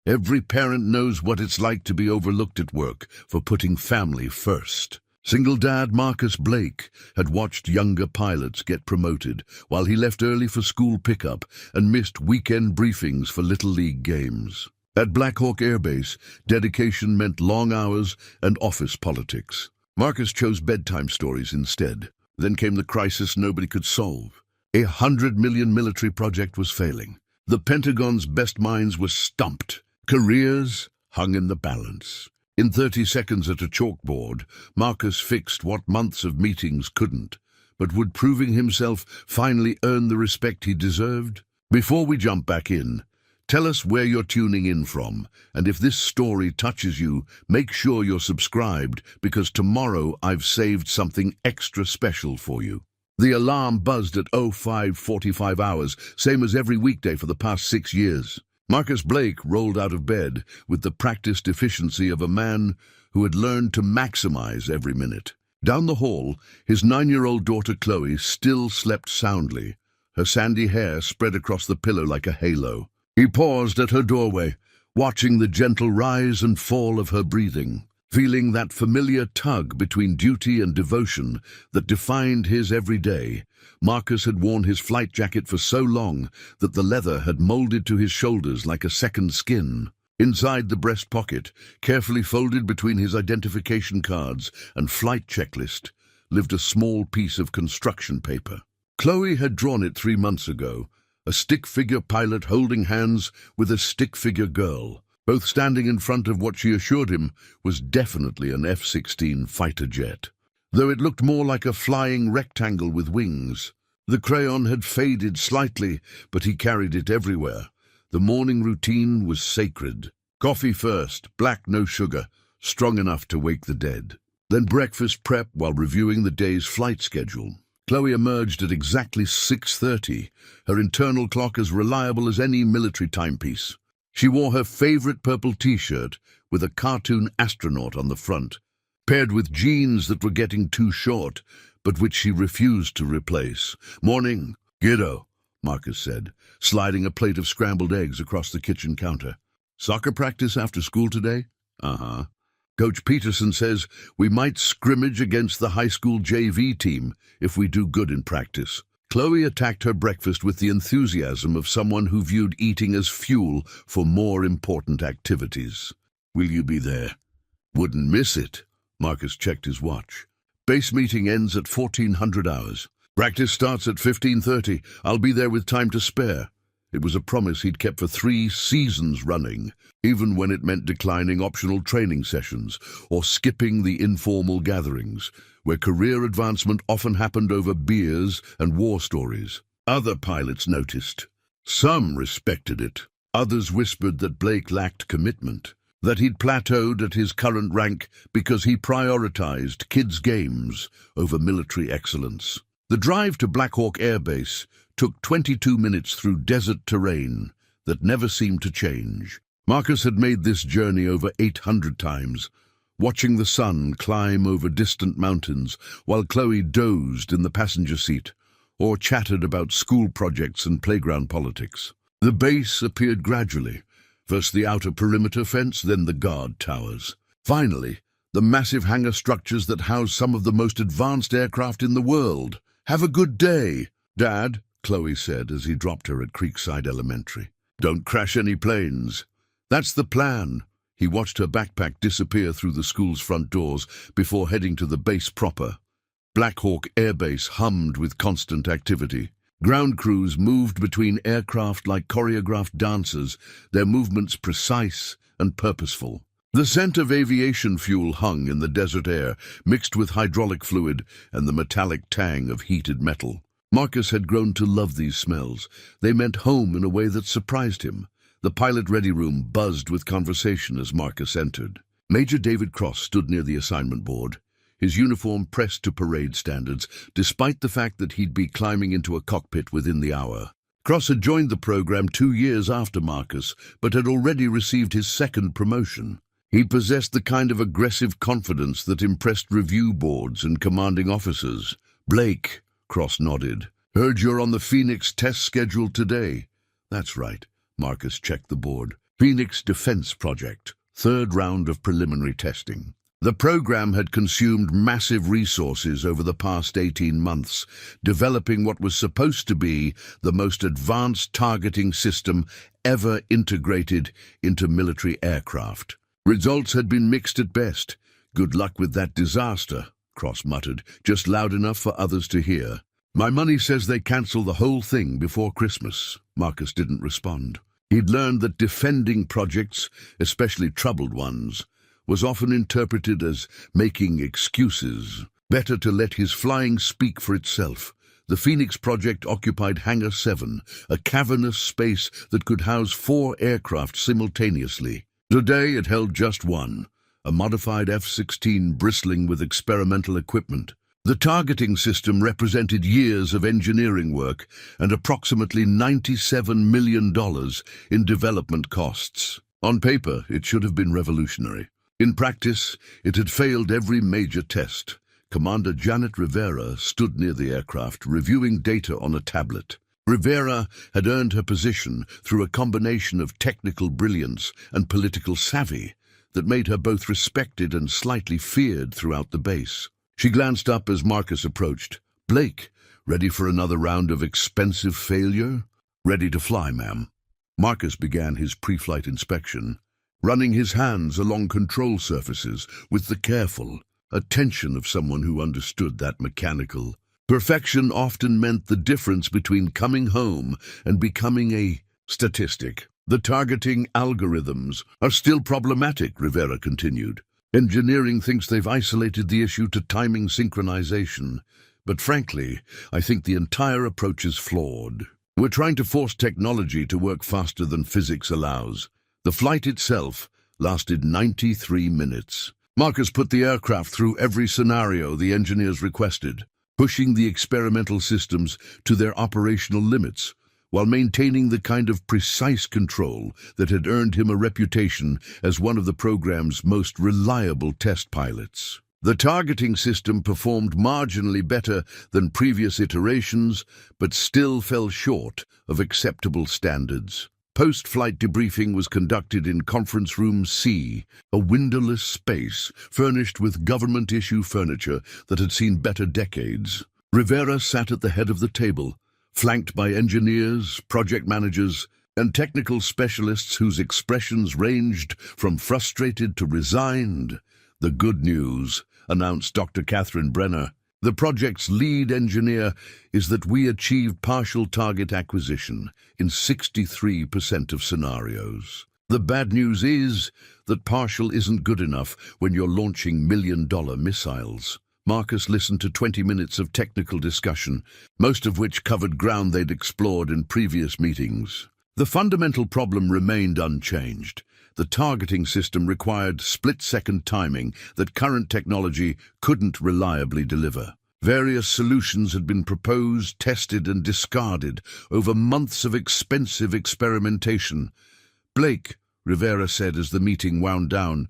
Every parent knows what it's like to be overlooked at work for putting family first. Single dad Marcus Blake had watched younger pilots get promoted while he left early for school pickup and missed weekend briefings for Little League games. At Black Hawk Air Base, dedication meant long hours and office politics. Marcus chose bedtime stories instead. Then came the crisis nobody could solve. A $100 million military project was failing. The Pentagon's best minds were stumped. Careers hung in the balance. In 30 seconds at a chalkboard, Marcus fixed what months of meetings couldn't. But would proving himself finally earn the respect he deserved? Before we jump back in, tell us where you're tuning in from, and if this story touches you, make sure you're subscribed, because tomorrow I've saved something extra special for you. The alarm buzzed at 05:45 hours, same as every weekday for the past 6 years. Marcus Blake rolled out of bed with the practiced efficiency of a man who had learned to maximize every minute. Down the hall, his 9-year-old daughter Chloe still slept soundly, her sandy hair spread across the pillow like a halo. He paused at her doorway, watching the gentle rise and fall of her breathing, feeling that familiar tug between duty and devotion that defined his every day. Marcus had worn his flight jacket for so long that the leather had molded to his shoulders like a second skin. Inside the breast pocket, carefully folded between his identification cards and flight checklist, lived a small piece of construction paper. Chloe had drawn it 3 months ago, a stick-figure pilot holding hands with a stick-figure girl, both standing in front of what she assured him was definitely an F-16 fighter jet. Though it looked more like a flying rectangle with wings. The crayon had faded slightly, but he carried it everywhere. The morning routine was sacred. Coffee first, black, no sugar, strong enough to wake the dead. Then breakfast prep while reviewing the day's flight schedule. Chloe emerged at exactly 6:30, her internal clock as reliable as any military timepiece. She wore her favorite purple t-shirt with a cartoon astronaut on the front, paired with jeans that were getting too short, but which she refused to replace. "Morning, kiddo," Marcus said, sliding a plate of scrambled eggs across the kitchen counter. "Soccer practice after school today?" "Uh-huh. Coach Peterson says we might scrimmage against the high school JV team if we do good in practice." Chloe attacked her breakfast with the enthusiasm of someone who viewed eating as fuel for more important activities. "Will you be there?" "Wouldn't miss it." Marcus checked his watch. "Base meeting ends at 1400 hours. Practice starts at 15:30. I'll be there with time to spare." It was a promise he'd kept for 3 seasons running, even when it meant declining optional training sessions or skipping the informal gatherings, where career advancement often happened over beers and war stories. Other pilots noticed. Some respected it. Others whispered that Blake lacked commitment, that he'd plateaued at his current rank because he prioritized kids' games over military excellence. The drive to Black Hawk Air Base took 22 minutes through desert terrain that never seemed to change. Marcus had made this journey over 800 times, watching the sun climb over distant mountains while Chloe dozed in the passenger seat or chattered about school projects and playground politics. The base appeared gradually, first the outer perimeter fence, then the guard towers. Finally, the massive hangar structures that house some of the most advanced aircraft in the world. "Have a good day, Dad," Chloe said as he dropped her at Creekside Elementary. "Don't crash any planes." "That's the plan." He watched her backpack disappear through the school's front doors before heading to the base proper. Black Hawk Air Base hummed with constant activity. Ground crews moved between aircraft like choreographed dancers, their movements precise and purposeful. The scent of aviation fuel hung in the desert air, mixed with hydraulic fluid and the metallic tang of heated metal. Marcus had grown to love these smells. They meant home in a way that surprised him. The pilot-ready room buzzed with conversation as Marcus entered. Major David Cross stood near the assignment board, his uniform pressed to parade standards, despite the fact that he'd be climbing into a cockpit within the hour. Cross had joined the program 2 years after Marcus, but had already received his 2nd promotion. He possessed the kind of aggressive confidence that impressed review boards and commanding officers. "Blake," Cross nodded. "Heard you're on the Phoenix test schedule today." "That's right." Marcus checked the board. Phoenix Defense Project, third round of preliminary testing. The program had consumed massive resources over the past 18 months, developing what was supposed to be the most advanced targeting system ever integrated into military aircraft. Results had been mixed at best. "Good luck with that disaster," Cross muttered, just loud enough for others to hear. "My money says they cancel the whole thing before Christmas." Marcus didn't respond. He'd learned that defending projects, especially troubled ones, was often interpreted as making excuses. Better to let his flying speak for itself. The Phoenix project occupied Hangar 7, a cavernous space that could house 4 aircraft simultaneously. Today it held just one, a modified F-16 bristling with experimental equipment. The targeting system represented years of engineering work and approximately $97 million in development costs. On paper, it should have been revolutionary. In practice, it had failed every major test. Commander Janet Rivera stood near the aircraft, reviewing data on a tablet. Rivera had earned her position through a combination of technical brilliance and political savvy that made her both respected and slightly feared throughout the base. She glanced up as Marcus approached. "Blake, ready for another round of expensive failure?" "Ready to fly, ma'am." Marcus began his pre-flight inspection, running his hands along control surfaces with the careful attention of someone who understood that mechanical perfection often meant the difference between coming home and becoming a statistic. "The targeting algorithms are still problematic," Rivera continued. "Engineering thinks they've isolated the issue to timing synchronization, but frankly, I think the entire approach is flawed. We're trying to force technology to work faster than physics allows." The flight itself lasted 93 minutes. Marcus put the aircraft through every scenario the engineers requested, pushing the experimental systems to their operational limits, while maintaining the kind of precise control that had earned him a reputation as one of the program's most reliable test pilots. The targeting system performed marginally better than previous iterations, but still fell short of acceptable standards. Post-flight debriefing was conducted in Conference Room C, a windowless space furnished with government-issue furniture that had seen better decades. Rivera sat at the head of the table, flanked by engineers, project managers, and technical specialists whose expressions ranged from frustrated to resigned. "The good news," announced Dr. Catherine Brenner, the project's lead engineer, "is that we achieved partial target acquisition in 63% of scenarios. The bad news is that partial isn't good enough when you're launching million-dollar missiles." Marcus listened to 20 minutes of technical discussion, most of which covered ground they'd explored in previous meetings. The fundamental problem remained unchanged. The targeting system required split-second timing that current technology couldn't reliably deliver. Various solutions had been proposed, tested, and discarded over months of expensive experimentation. "Blake," Rivera said as the meeting wound down,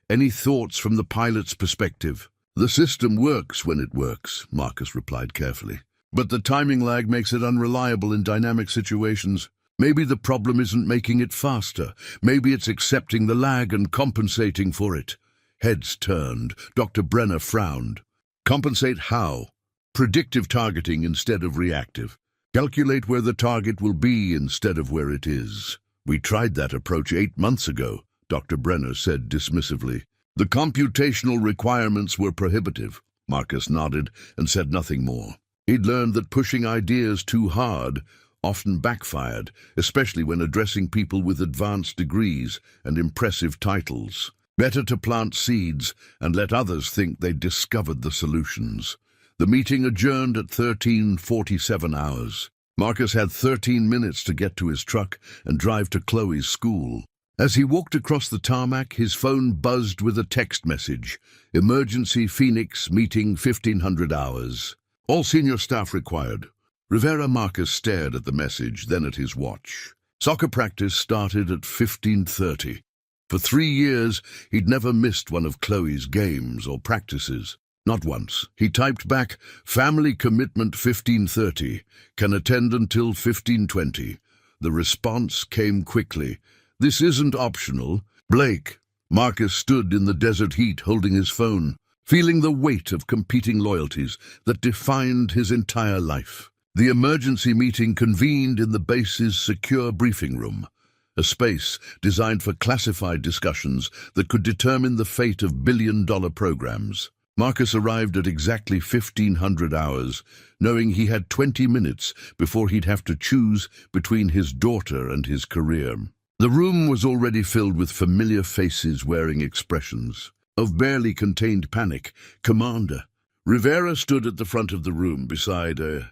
"any thoughts from the pilot's perspective?" "The system works when it works," Marcus replied carefully. "But the timing lag makes it unreliable in dynamic situations. Maybe the problem isn't making it faster. Maybe it's accepting the lag and compensating for it." Heads turned. Dr. Brenner frowned. "Compensate how?" "Predictive targeting instead of reactive. Calculate where the target will be instead of where it is." "We tried that approach 8 months ago," Dr. Brenner said dismissively. "The computational requirements were prohibitive." Marcus nodded and said nothing more. He'd learned that pushing ideas too hard often backfired, especially when addressing people with advanced degrees and impressive titles. Better to plant seeds and let others think they'd discovered the solutions. The meeting adjourned at 13:47 hours. Marcus had 13 minutes to get to his truck and drive to Chloe's school. As he walked across the tarmac, his phone buzzed with a text message. "Emergency Phoenix meeting 1500 hours. All senior staff required." Rivera Marcus stared at the message, then at his watch. Soccer practice started at 15:30. For 3 years, he'd never missed one of Chloe's games or practices. Not once. He typed back, "Family commitment 15:30. Can attend until 15:20. The response came quickly. This isn't optional. Blake. Marcus stood in the desert heat holding his phone, feeling the weight of competing loyalties that defined his entire life. The emergency meeting convened in the base's secure briefing room, a space designed for classified discussions that could determine the fate of billion-dollar programs. Marcus arrived at exactly 1500 hours, knowing he had 20 minutes before he'd have to choose between his daughter and his career. The room was already filled with familiar faces wearing expressions of barely contained panic. Commander. Rivera stood at the front of the room beside a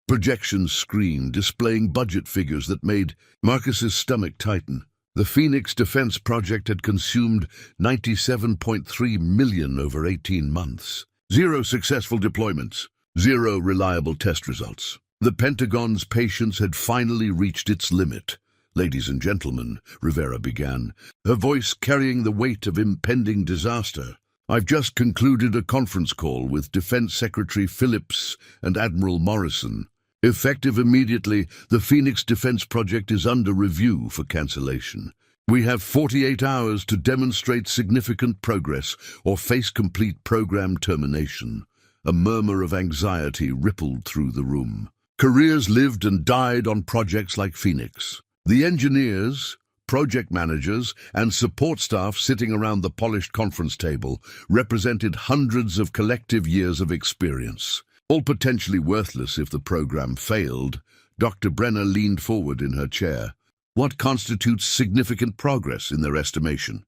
projection screen displaying budget figures that made Marcus's stomach tighten. The Phoenix Defense Project had consumed $97.3 million over 18 months. 0 successful deployments, 0 reliable test results. The Pentagon's patience had finally reached its limit. Ladies and gentlemen, Rivera began, her voice carrying the weight of impending disaster. I've just concluded a conference call with Defense Secretary Phillips and Admiral Morrison. Effective immediately, the Phoenix Defense Project is under review for cancellation. We have 48 hours to demonstrate significant progress or face complete program termination. A murmur of anxiety rippled through the room. Careers lived and died on projects like Phoenix. The engineers, project managers, and support staff sitting around the polished conference table represented hundreds of collective years of experience. All potentially worthless if the program failed. Dr. Brenner leaned forward in her chair. What constitutes significant progress in their estimation?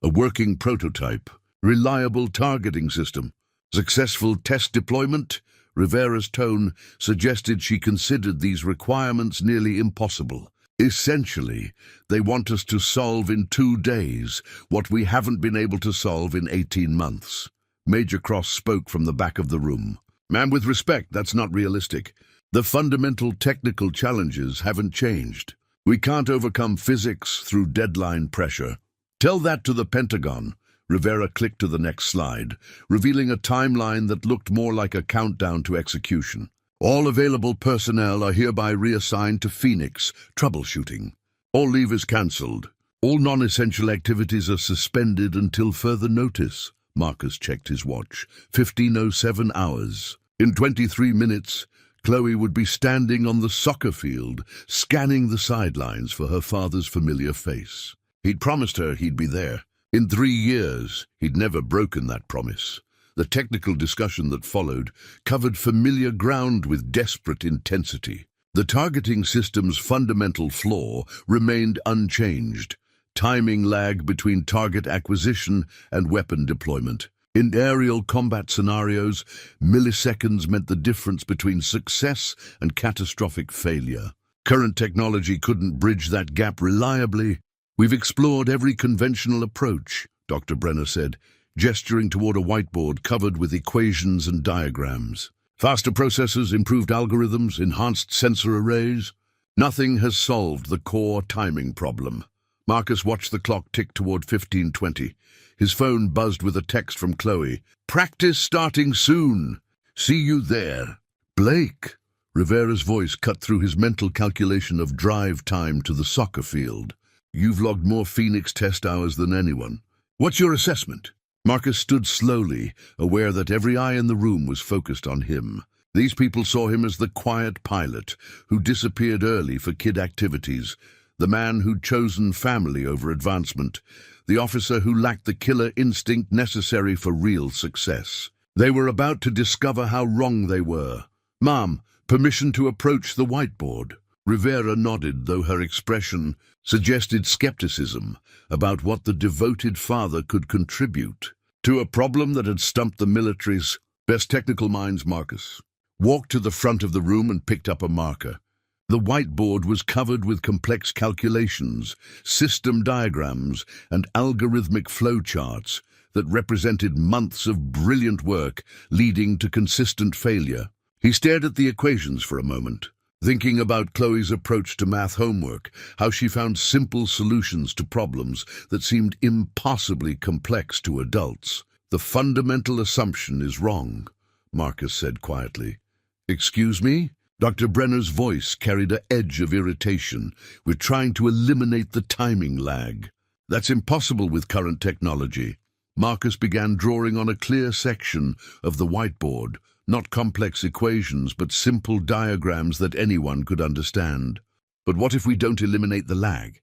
A working prototype, reliable targeting system, successful test deployment? Rivera's tone suggested she considered these requirements nearly impossible. Essentially, they want us to solve in 2 days what we haven't been able to solve in 18 months. Major Cross spoke from the back of the room. Ma'am, with respect, that's not realistic. The fundamental technical challenges haven't changed. We can't overcome physics through deadline pressure. Tell that to the Pentagon. Rivera clicked to the next slide, revealing a timeline that looked more like a countdown to execution. All available personnel are hereby reassigned to Phoenix, troubleshooting. All leave is cancelled. All non-essential activities are suspended until further notice. Marcus checked his watch. 15:07 hours. In 23 minutes, Chloe would be standing on the soccer field, scanning the sidelines for her father's familiar face. He'd promised her he'd be there. In 3 years, he'd never broken that promise. The technical discussion that followed covered familiar ground with desperate intensity. The targeting system's fundamental flaw remained unchanged. Timing lag between target acquisition and weapon deployment. In aerial combat scenarios, milliseconds meant the difference between success and catastrophic failure. Current technology couldn't bridge that gap reliably. We've explored every conventional approach, Dr. Brenner said, gesturing toward a whiteboard covered with equations and diagrams. Faster processors, improved algorithms, enhanced sensor arrays. Nothing has solved the core timing problem. Marcus watched the clock tick toward 15:20. His phone buzzed with a text from Chloe. Practice starting soon. See you there. Blake. Rivera's voice cut through his mental calculation of drive time to the soccer field. You've logged more Phoenix test hours than anyone. What's your assessment? Marcus stood slowly, aware that every eye in the room was focused on him. These people saw him as the quiet pilot who disappeared early for kid activities, the man who'd chosen family over advancement, the officer who lacked the killer instinct necessary for real success. They were about to discover how wrong they were. Mom, permission to approach the whiteboard. Rivera nodded, though her expression suggested skepticism about what the devoted father could contribute to a problem that had stumped the military's best technical minds. Marcus walked to the front of the room and picked up a marker. The whiteboard was covered with complex calculations, system diagrams, and algorithmic flowcharts that represented months of brilliant work leading to consistent failure. He stared at the equations for a moment, thinking about Chloe's approach to math homework, how she found simple solutions to problems that seemed impossibly complex to adults. The fundamental assumption is wrong, Marcus said quietly. Excuse me? Dr. Brenner's voice carried an edge of irritation. "We're trying to eliminate the timing lag. That's impossible with current technology." Marcus began drawing on a clear section of the whiteboard, not complex equations, but simple diagrams that anyone could understand. "But what if we don't eliminate the lag?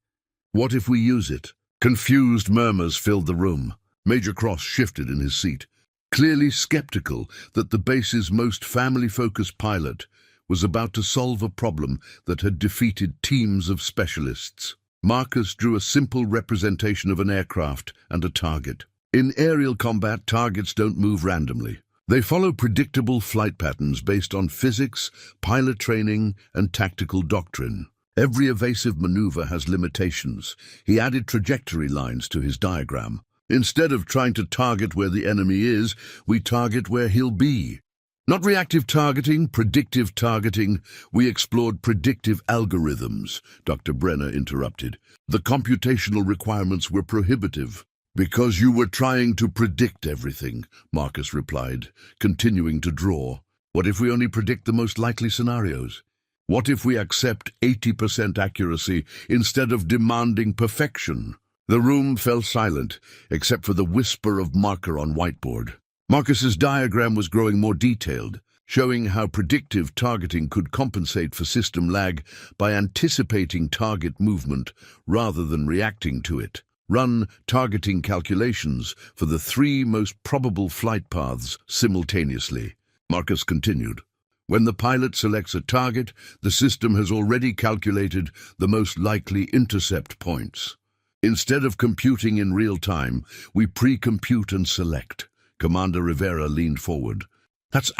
What if we use it?" Confused murmurs filled the room. Major Cross shifted in his seat, clearly skeptical that the base's most family-focused pilot was about to solve a problem that had defeated teams of specialists. Marcus drew a simple representation of an aircraft and a target. In aerial combat, targets don't move randomly. They follow predictable flight patterns based on physics, pilot training, and tactical doctrine. Every evasive maneuver has limitations. He added trajectory lines to his diagram. "Instead of trying to target where the enemy is, we target where he'll be." Not reactive targeting, predictive targeting. "We explored predictive algorithms," Dr. Brenner interrupted. "The computational requirements were prohibitive." "Because you were trying to predict everything," Marcus replied, continuing to draw. "What if we only predict the most likely scenarios? What if we accept 80% accuracy instead of demanding perfection?" The room fell silent, except for the whisper of marker on whiteboard. Marcus's diagram was growing more detailed, showing how predictive targeting could compensate for system lag by anticipating target movement rather than reacting to it. Run targeting calculations for the 3 most probable flight paths simultaneously. Marcus continued. When the pilot selects a target, the system has already calculated the most likely intercept points. Instead of computing in real time, we pre-compute and select. Commander Rivera leaned forward. That's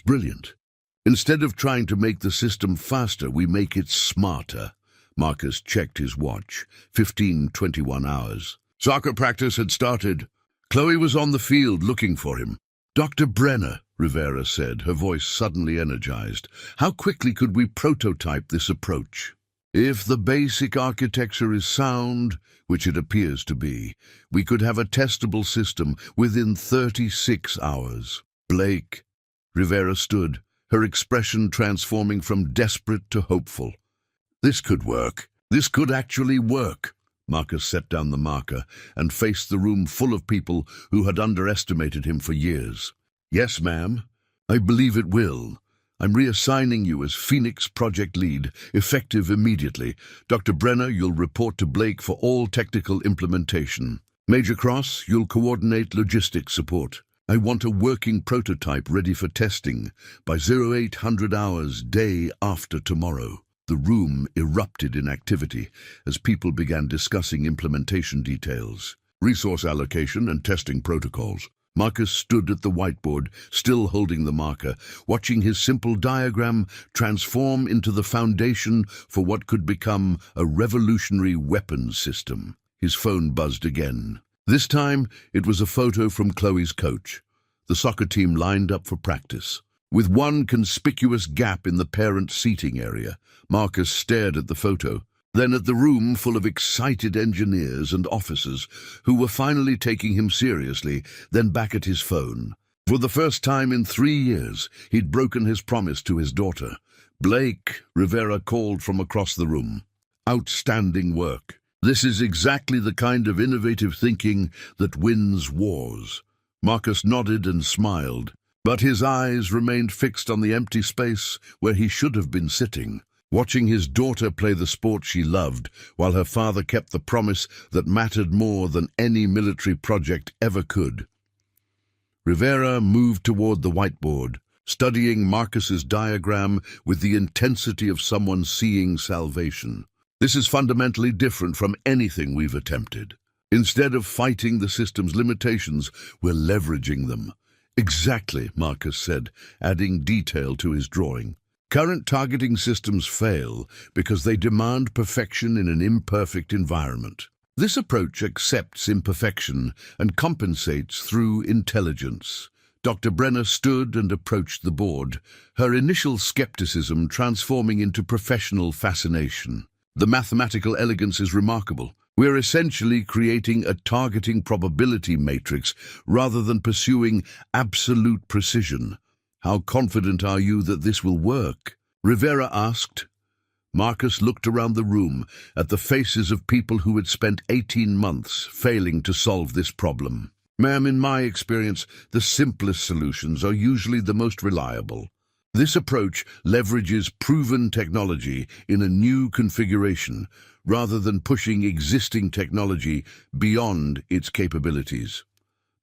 brilliant. Instead of trying to make the system faster, we make it smarter." Marcus checked his watch. 15:21 hours. Soccer practice had started. Chloe was on the field looking for him. "Dr. Brenner," Rivera said, her voice suddenly energized, "how quickly could we prototype this approach? If the basic architecture is sound, which it appears to be, we could have a testable system within 36 hours. Blake." Rivera stood, her expression transforming from desperate to hopeful. "This could work. This could actually work." Marcus set down the marker and faced the room full of people who had underestimated him for years. "Yes, ma'am. I believe it will. I'm reassigning you as Phoenix Project Lead, effective immediately. Dr. Brenner, you'll report to Blake for all technical implementation. Major Cross, you'll coordinate logistics support. I want a working prototype ready for testing by 0800 hours day after tomorrow." The room erupted in activity as people began discussing implementation details, resource allocation, and testing protocols. Marcus stood at the whiteboard, still holding the marker, watching his simple diagram transform into the foundation for what could become a revolutionary weapons system. His phone buzzed again. This time, it was a photo from Chloe's coach. The soccer team lined up for practice. With one conspicuous gap in the parent seating area, Marcus stared at the photo, then at the room full of excited engineers and officers who were finally taking him seriously, then back at his phone. For the first time in 3 years, he'd broken his promise to his daughter. "Blake," Rivera called from across the room. "Outstanding work. This is exactly the kind of innovative thinking that wins wars." Marcus nodded and smiled, but his eyes remained fixed on the empty space where he should have been sitting, watching his daughter play the sport she loved, while her father kept the promise that mattered more than any military project ever could. Rivera moved toward the whiteboard, studying Marcus's diagram with the intensity of someone seeing salvation. "This is fundamentally different from anything we've attempted. Instead of fighting the system's limitations, we're leveraging them." "Exactly," Marcus said, adding detail to his drawing. "Current targeting systems fail because they demand perfection in an imperfect environment. This approach accepts imperfection and compensates through intelligence." Dr. Brenner stood and approached the board, her initial skepticism transforming into professional fascination. "The mathematical elegance is remarkable. We're essentially creating a targeting probability matrix rather than pursuing absolute precision. How confident are you that this will work?" Rivera asked. Marcus looked around the room at the faces of people who had spent 18 months failing to solve this problem. Ma'am, in my experience, the simplest solutions are usually the most reliable. This approach leverages proven technology in a new configuration rather than pushing existing technology beyond its capabilities.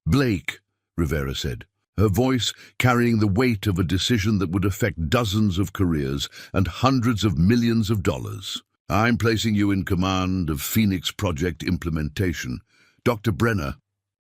Blake, Rivera said, her voice carrying the weight of a decision that would affect dozens of careers and hundreds of millions of dollars. I'm placing you in command of Phoenix Project implementation. Dr. Brenner,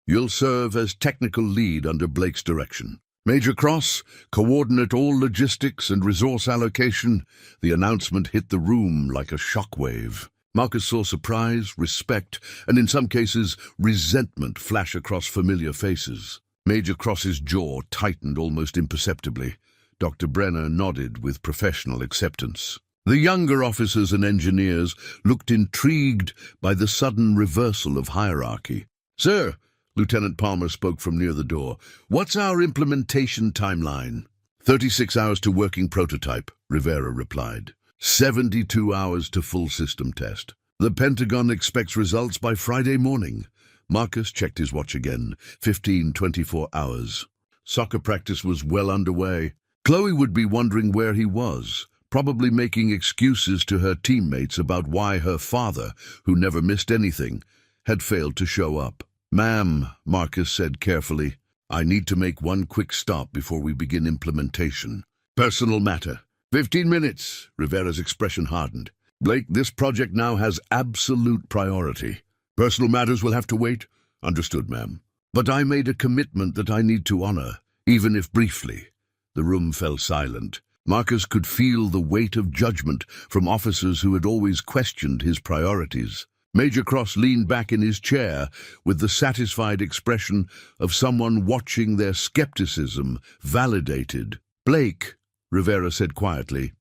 you'll serve as technical lead under Blake's direction. Major Cross, coordinate all logistics and resource allocation. The announcement hit the room like a shockwave. Marcus saw surprise, respect, and in some cases, resentment flash across familiar faces. Major Cross's jaw tightened almost imperceptibly. Dr. Brenner nodded with professional acceptance. The younger officers and engineers looked intrigued by the sudden reversal of hierarchy. Sir, Lieutenant Palmer spoke from near the door, what's our implementation timeline? 36 hours to working prototype, Rivera replied. 72 hours to full system test. The Pentagon expects results by Friday morning. Marcus checked his watch again. 24 hours. Soccer practice was well underway. Chloe would be wondering where he was, probably making excuses to her teammates about why her father, who never missed anything, had failed to show up. Ma'am, Marcus said carefully, I need to make one quick stop before we begin implementation. Personal matter. 15 minutes. Rivera's expression hardened. Blake, this project now has absolute priority. Personal matters will have to wait? Understood, ma'am. But I made a commitment that I need to honor, even if briefly. The room fell silent. Marcus could feel the weight of judgment from officers who had always questioned his priorities. Major Cross leaned back in his chair with the satisfied expression of someone watching their skepticism validated. Blake, Rivera said quietly,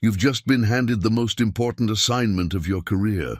you've just been handed the most important assignment of your career.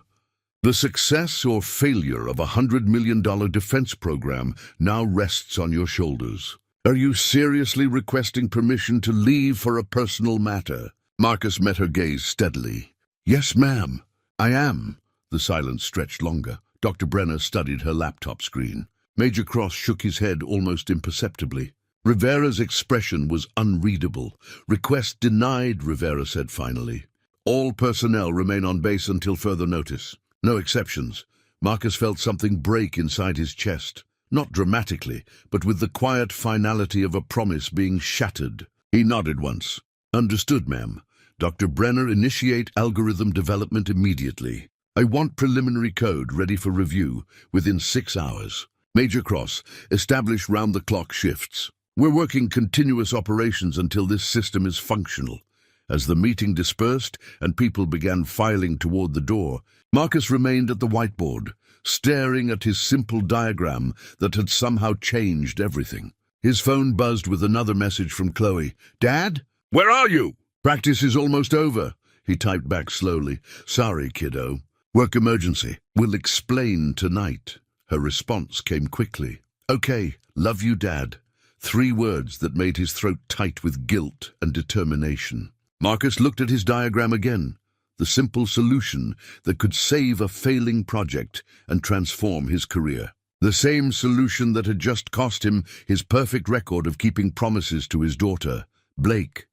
The success or failure of a $100 million defense program now rests on your shoulders. Are you seriously requesting permission to leave for a personal matter? Marcus met her gaze steadily. Yes, ma'am, I am. The silence stretched longer. Dr. Brenner studied her laptop screen. Major Cross shook his head almost imperceptibly. Rivera's expression was unreadable. Request denied, Rivera said finally. All personnel remain on base until further notice. No exceptions. Marcus felt something break inside his chest. Not dramatically, but with the quiet finality of a promise being shattered. He nodded once. Understood, ma'am. Dr. Brenner, initiate algorithm development immediately. I want preliminary code ready for review within 6 hours. Major Cross, establish round-the-clock shifts. We're working continuous operations until this system is functional. As the meeting dispersed and people began filing toward the door, Marcus remained at the whiteboard, staring at his simple diagram that had somehow changed everything. His phone buzzed with another message from Chloe. Dad? Where are you? Practice is almost over. He typed back slowly. Sorry, kiddo. Work emergency. We'll explain tonight. Her response came quickly. Okay, love you, Dad. 3 words that made his throat tight with guilt and determination. Marcus looked at his diagram again. The simple solution that could save a failing project and transform his career. The same solution that had just cost him his perfect record of keeping promises to his daughter, Blake.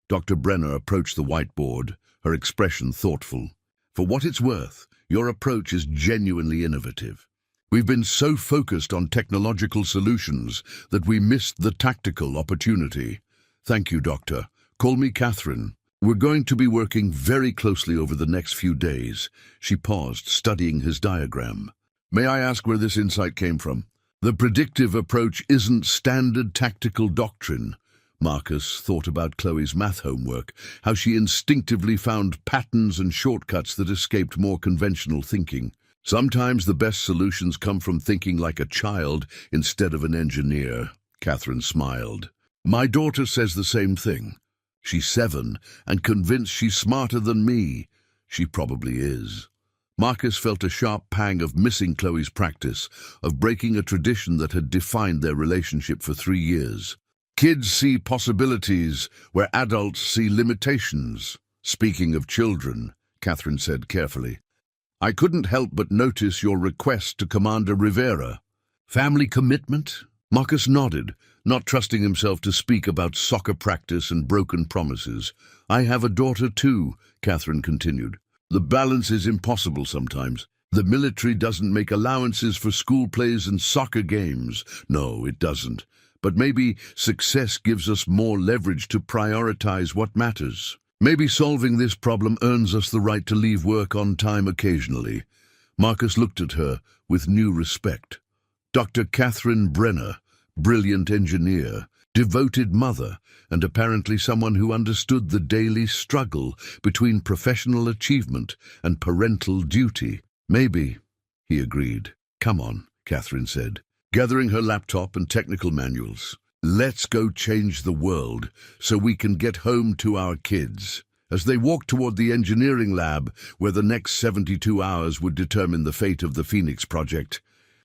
Dr. Brenner approached the whiteboard, her expression thoughtful. For what it's worth, your approach is genuinely innovative. We've been so focused on technological solutions that we missed the tactical opportunity. Thank you, Doctor. Call me Catherine. We're going to be working very closely over the next few days. She paused, studying his diagram. May I ask where this insight came from? The predictive approach isn't standard tactical doctrine. Marcus thought about Chloe's math homework, how she instinctively found patterns and shortcuts that escaped more conventional thinking. Sometimes the best solutions come from thinking like a child instead of an engineer. Catherine smiled. My daughter says the same thing. She's 7 and convinced she's smarter than me. She probably is. Marcus felt a sharp pang of missing Chloe's practice, of breaking a tradition that had defined their relationship for 3 years. Kids see possibilities where adults see limitations. Speaking of children, Catherine said carefully, I couldn't help but notice your request to Commander Rivera. Family commitment? Marcus nodded, not trusting himself to speak about soccer practice and broken promises. I have a daughter too, Catherine continued. The balance is impossible sometimes. The military doesn't make allowances for school plays and soccer games. No, it doesn't. But maybe success gives us more leverage to prioritize what matters. Maybe solving this problem earns us the right to leave work on time occasionally. Marcus looked at her with new respect. Dr. Catherine Brenner, brilliant engineer, devoted mother, and apparently someone who understood the daily struggle between professional achievement and parental duty. Maybe, he agreed. Come on, Catherine said, gathering her laptop and technical manuals. Let's go change the world so we can get home to our kids. As they walked toward the engineering lab, where the next 72 hours would determine the fate of the Phoenix project,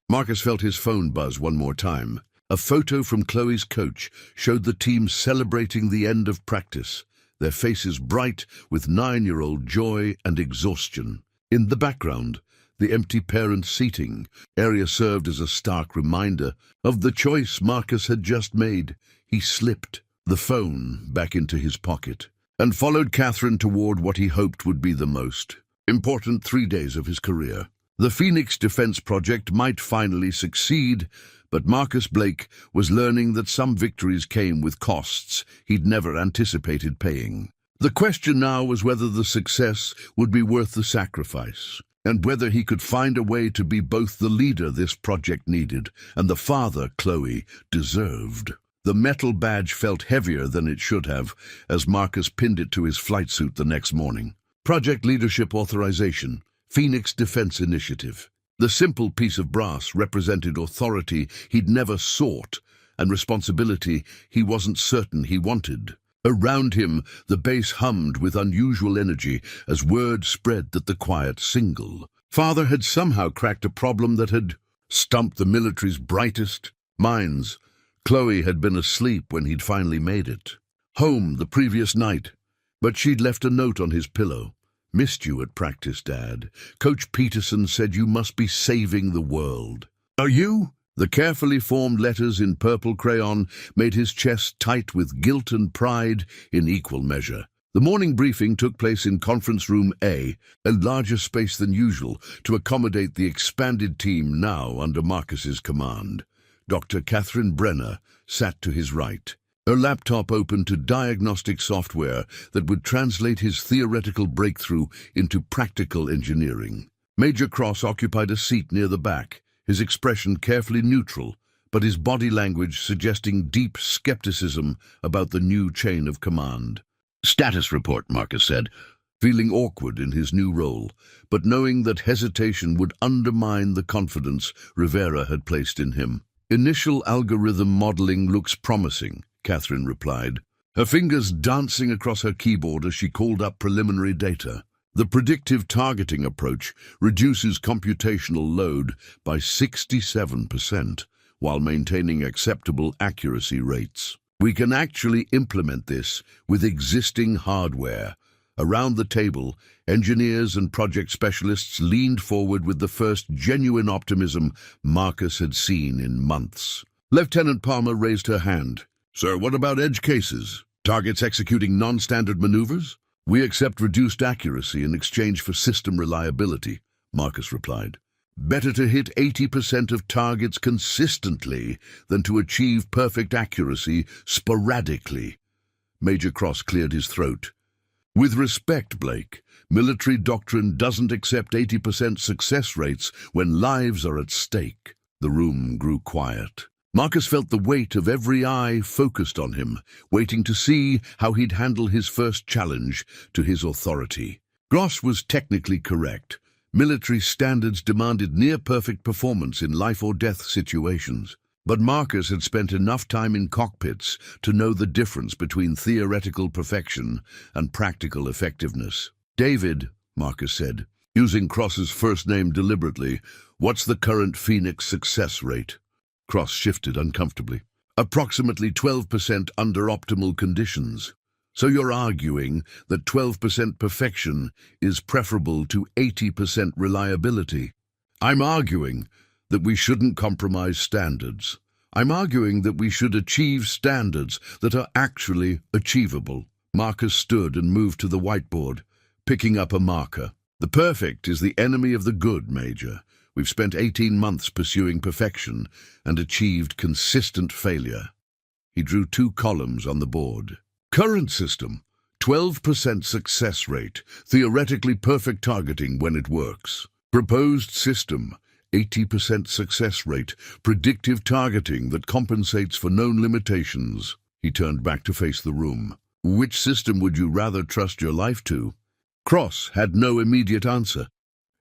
Marcus felt his phone buzz one more time. A photo from Chloe's coach showed the team celebrating the end of practice, their faces bright with 9-year-old joy and exhaustion. In the background, the empty parent seating area served as a stark reminder of the choice Marcus had just made. He slipped the phone back into his pocket and followed Catherine toward what he hoped would be the most important 3 days of his career. The Phoenix Defense Project might finally succeed, but Marcus Blake was learning that some victories came with costs he'd never anticipated paying. The question now was whether the success would be worth the sacrifice, and whether he could find a way to be both the leader this project needed and the father Chloe deserved. The metal badge felt heavier than it should have as Marcus pinned it to his flight suit the next morning. Project Leadership Authorization, Phoenix Defense Initiative. The simple piece of brass represented authority he'd never sought and responsibility he wasn't certain he wanted. Around him, the base hummed with unusual energy as word spread that the quiet single father had somehow cracked a problem that had stumped the military's brightest minds. Chloe had been asleep when he'd finally made it. Home the previous night, but she'd left a note on his pillow. Missed you at practice, Dad. Coach Peterson said you must be saving the world. Are you? The carefully formed letters in purple crayon made his chest tight with guilt and pride in equal measure. The morning briefing took place in Conference Room A, a larger space than usual to accommodate the expanded team now under Marcus's command. Dr. Catherine Brenner sat to his right, her laptop open to diagnostic software that would translate his theoretical breakthrough into practical engineering. Major Cross occupied a seat near the back, his expression carefully neutral, but his body language suggesting deep skepticism about the new chain of command. Status report, Marcus said, feeling awkward in his new role, but knowing that hesitation would undermine the confidence Rivera had placed in him. Initial algorithm modeling looks promising, Catherine replied, her fingers dancing across her keyboard as she called up preliminary data. The predictive targeting approach reduces computational load by 67% while maintaining acceptable accuracy rates. We can actually implement this with existing hardware. Around the table, engineers and project specialists leaned forward with the first genuine optimism Marcus had seen in months. Lieutenant Palmer raised her hand. Sir, what about edge cases? Targets executing non-standard maneuvers? We accept reduced accuracy in exchange for system reliability, Marcus replied. Better to hit 80% of targets consistently than to achieve perfect accuracy sporadically. Major Cross cleared his throat. With respect, Blake, military doctrine doesn't accept 80% success rates when lives are at stake. The room grew quiet. Marcus felt the weight of every eye focused on him, waiting to see how he'd handle his first challenge to his authority. Gross was technically correct. Military standards demanded near-perfect performance in life-or-death situations. But Marcus had spent enough time in cockpits to know the difference between theoretical perfection and practical effectiveness. David, Marcus said, using Cross's first name deliberately, what's the current Phoenix success rate? Cross shifted uncomfortably. approximately 12% under optimal conditions. So you're arguing that 12% perfection is preferable to 80% reliability. I'm arguing that we shouldn't compromise standards. I'm arguing that we should achieve standards that are actually achievable. Marcus stood and moved to the whiteboard, picking up a marker. The perfect is the enemy of the good, Major. We've spent 18 months pursuing perfection and achieved consistent failure. He drew 2 columns on the board. Current system, 12% success rate, theoretically perfect targeting when it works. Proposed system, 80% success rate, predictive targeting that compensates for known limitations. He turned back to face the room. Which system would you rather trust your life to? Cross had no immediate answer.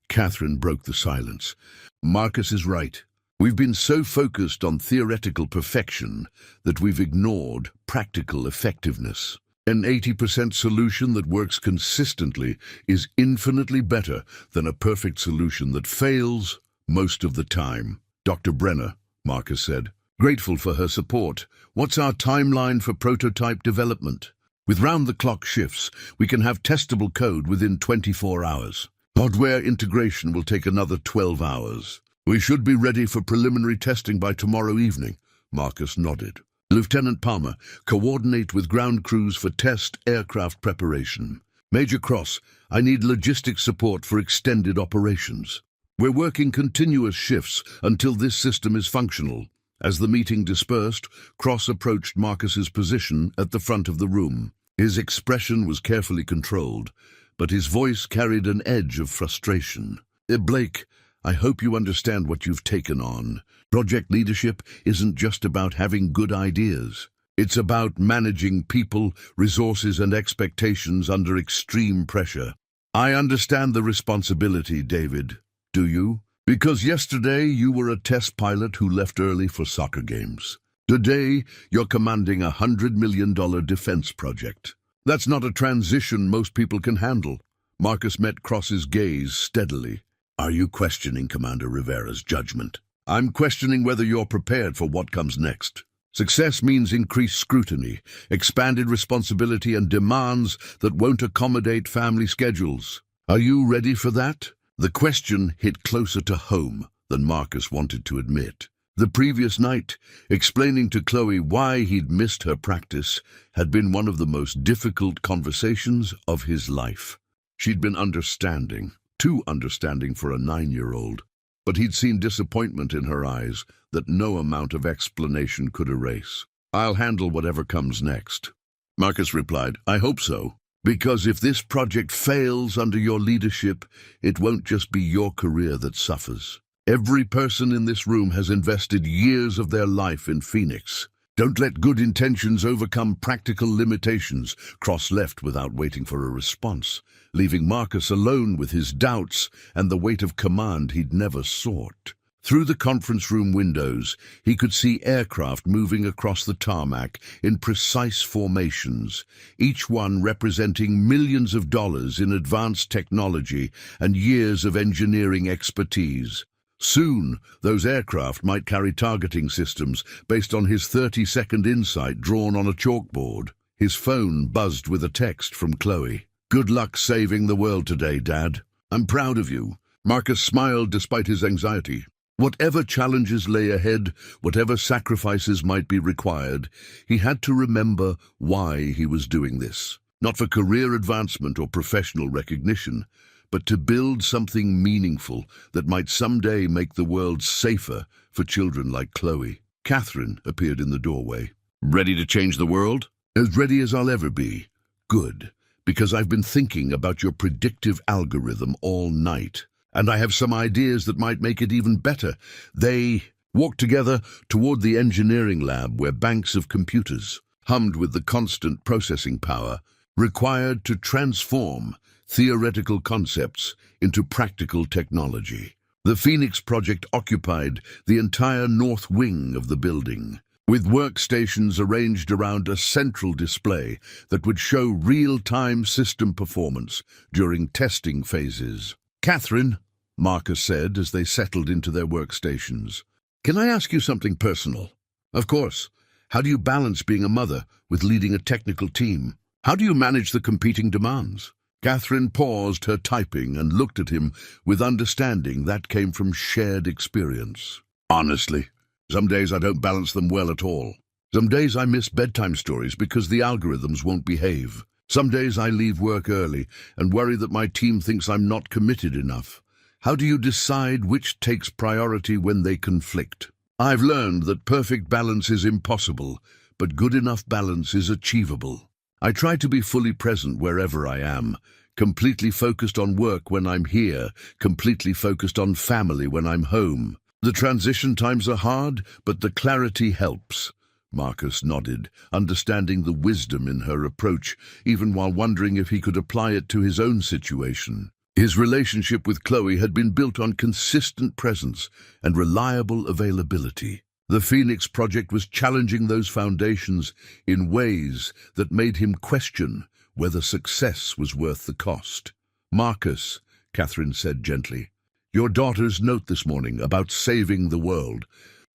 Catherine broke the silence. Marcus is right. We've been so focused on theoretical perfection that we've ignored practical effectiveness. An 80% solution that works consistently is infinitely better than a perfect solution that fails most of the time. Dr. Brenner, Marcus said, grateful for her support. What's our timeline for prototype development? With round-the-clock shifts, we can have testable code within 24 hours. Hardware integration will take another 12 hours. We should be ready for preliminary testing by tomorrow evening. Marcus nodded. Lieutenant Palmer, coordinate with ground crews for test aircraft preparation. Major Cross, I need logistics support for extended operations. We're working continuous shifts until this system is functional. As the meeting dispersed, Cross approached Marcus's position at the front of the room. His expression was carefully controlled, but his voice carried an edge of frustration. Blake, I hope you understand what you've taken on. Project leadership isn't just about having good ideas. It's about managing people, resources, and expectations under extreme pressure. I understand the responsibility, David. Do you? Because yesterday you were a test pilot who left early for soccer games. Today, you're commanding a $100 million defense project. That's not a transition most people can handle. Marcus met Cross's gaze steadily. Are you questioning Commander Rivera's judgment? I'm questioning whether you're prepared for what comes next. Success means increased scrutiny, expanded responsibility, and demands that won't accommodate family schedules. Are you ready for that? The question hit closer to home than Marcus wanted to admit. The previous night, explaining to Chloe why he'd missed her practice had been one of the most difficult conversations of his life. She'd been understanding, too understanding for a 9-year-old, but he'd seen disappointment in her eyes that no amount of explanation could erase. I'll handle whatever comes next. Marcus replied, I hope so, because if this project fails under your leadership, it won't just be your career that suffers. Every person in this room has invested years of their life in Phoenix. Don't let good intentions overcome practical limitations. Cross left without waiting for a response, leaving Marcus alone with his doubts and the weight of command he'd never sought. Through the conference room windows, he could see aircraft moving across the tarmac in precise formations, each one representing millions of dollars in advanced technology and years of engineering expertise. Soon, those aircraft might carry targeting systems based on his 30-second insight drawn on a chalkboard. His phone buzzed with a text from Chloe. Good luck saving the world today, Dad. I'm proud of you. Marcus smiled despite his anxiety. Whatever challenges lay ahead, whatever sacrifices might be required, he had to remember why he was doing this. Not for career advancement or professional recognition, but to build something meaningful that might someday make the world safer for children like Chloe. Catherine appeared in the doorway. Ready to change the world? As ready as I'll ever be. Good, because I've been thinking about your predictive algorithm all night, and I have some ideas that might make it even better. They walked together toward the engineering lab where banks of computers hummed with the constant processing power required to transform theoretical concepts into practical technology. The Phoenix project occupied the entire north wing of the building, with workstations arranged around a central display that would show real-time system performance during testing phases. Catherine, Marcus said as they settled into their workstations, can I ask you something personal? Of course. How do you balance being a mother with leading a technical team? How do you manage the competing demands? Catherine paused her typing and looked at him with understanding that came from shared experience. Honestly, some days I don't balance them well at all. Some days I miss bedtime stories because the algorithms won't behave. Some days I leave work early and worry that my team thinks I'm not committed enough. How do you decide which takes priority when they conflict? I've learned that perfect balance is impossible, but good enough balance is achievable. I try to be fully present wherever I am, completely focused on work when I'm here, completely focused on family when I'm home. The transition times are hard, but the clarity helps. Marcus nodded, understanding the wisdom in her approach, even while wondering if he could apply it to his own situation. His relationship with Chloe had been built on consistent presence and reliable availability. The Phoenix Project was challenging those foundations in ways that made him question whether success was worth the cost. "Marcus," Catherine said gently, "your daughter's note this morning about saving the world.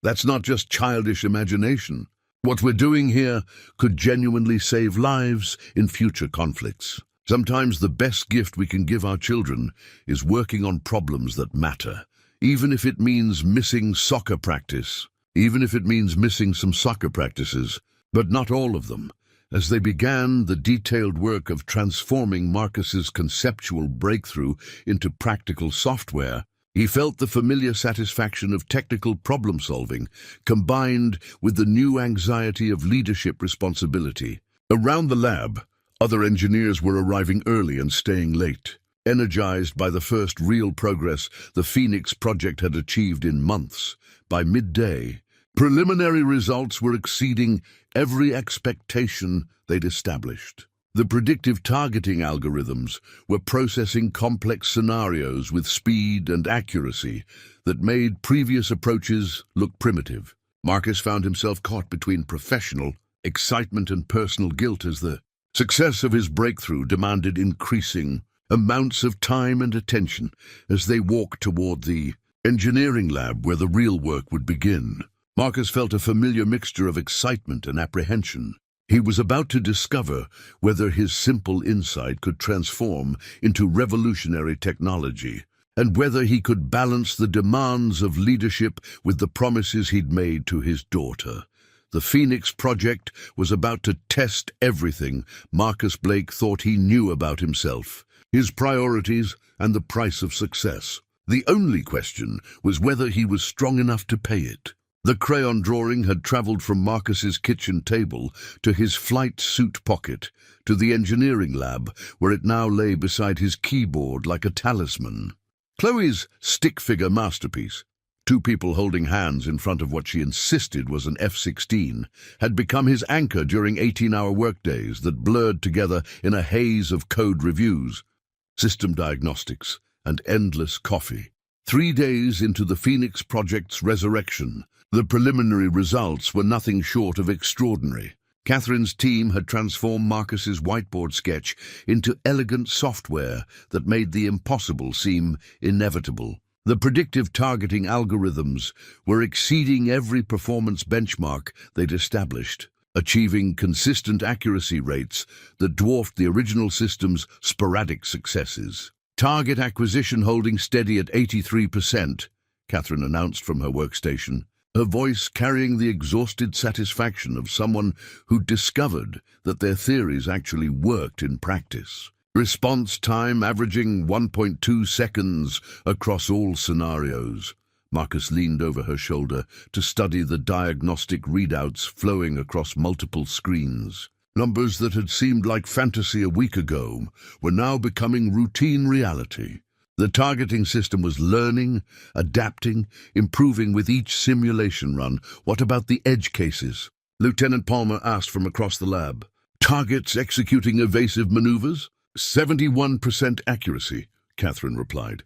That's not just childish imagination. What we're doing here could genuinely save lives in future conflicts. Sometimes the best gift we can give our children is working on problems that matter, even if it means missing soccer practice, even if it means missing some soccer practices, but not all of them." As they began the detailed work of transforming Marcus's conceptual breakthrough into practical software, he felt the familiar satisfaction of technical problem-solving, combined with the new anxiety of leadership responsibility. Around the lab, other engineers were arriving early and staying late. Energized by the first real progress the Phoenix Project had achieved in months, by midday, preliminary results were exceeding every expectation they'd established. The predictive targeting algorithms were processing complex scenarios with speed and accuracy that made previous approaches look primitive. Marcus found himself caught between professional excitement and personal guilt as the success of his breakthrough demanded increasing amounts of time and attention as they walked toward the engineering lab where the real work would begin. Marcus felt a familiar mixture of excitement and apprehension. He was about to discover whether his simple insight could transform into revolutionary technology, and whether he could balance the demands of leadership with the promises he'd made to his daughter. The Phoenix Project was about to test everything Marcus Blake thought he knew about himself, his priorities, and the price of success. The only question was whether he was strong enough to pay it. The crayon drawing had traveled from Marcus's kitchen table to his flight suit pocket, to the engineering lab, where it now lay beside his keyboard like a talisman. Chloe's stick-figure masterpiece, two people holding hands in front of what she insisted was an F-16, had become his anchor during 18-hour workdays that blurred together in a haze of code reviews, system diagnostics, and endless coffee. 3 days into the Phoenix Project's resurrection, the preliminary results were nothing short of extraordinary. Catherine's team had transformed Marcus's whiteboard sketch into elegant software that made the impossible seem inevitable. The predictive targeting algorithms were exceeding every performance benchmark they'd established, achieving consistent accuracy rates that dwarfed the original system's sporadic successes. Target acquisition holding steady at 83%, Catherine announced from her workstation, her voice carrying the exhausted satisfaction of someone who'd discovered that their theories actually worked in practice. Response time averaging 1.2 seconds across all scenarios. Marcus leaned over her shoulder to study the diagnostic readouts flowing across multiple screens. Numbers that had seemed like fantasy a week ago were now becoming routine reality. The targeting system was learning, adapting, improving with each simulation run. "What about the edge cases?" Lieutenant Palmer asked from across the lab. "Targets executing evasive maneuvers?" 71% accuracy, Catherine replied.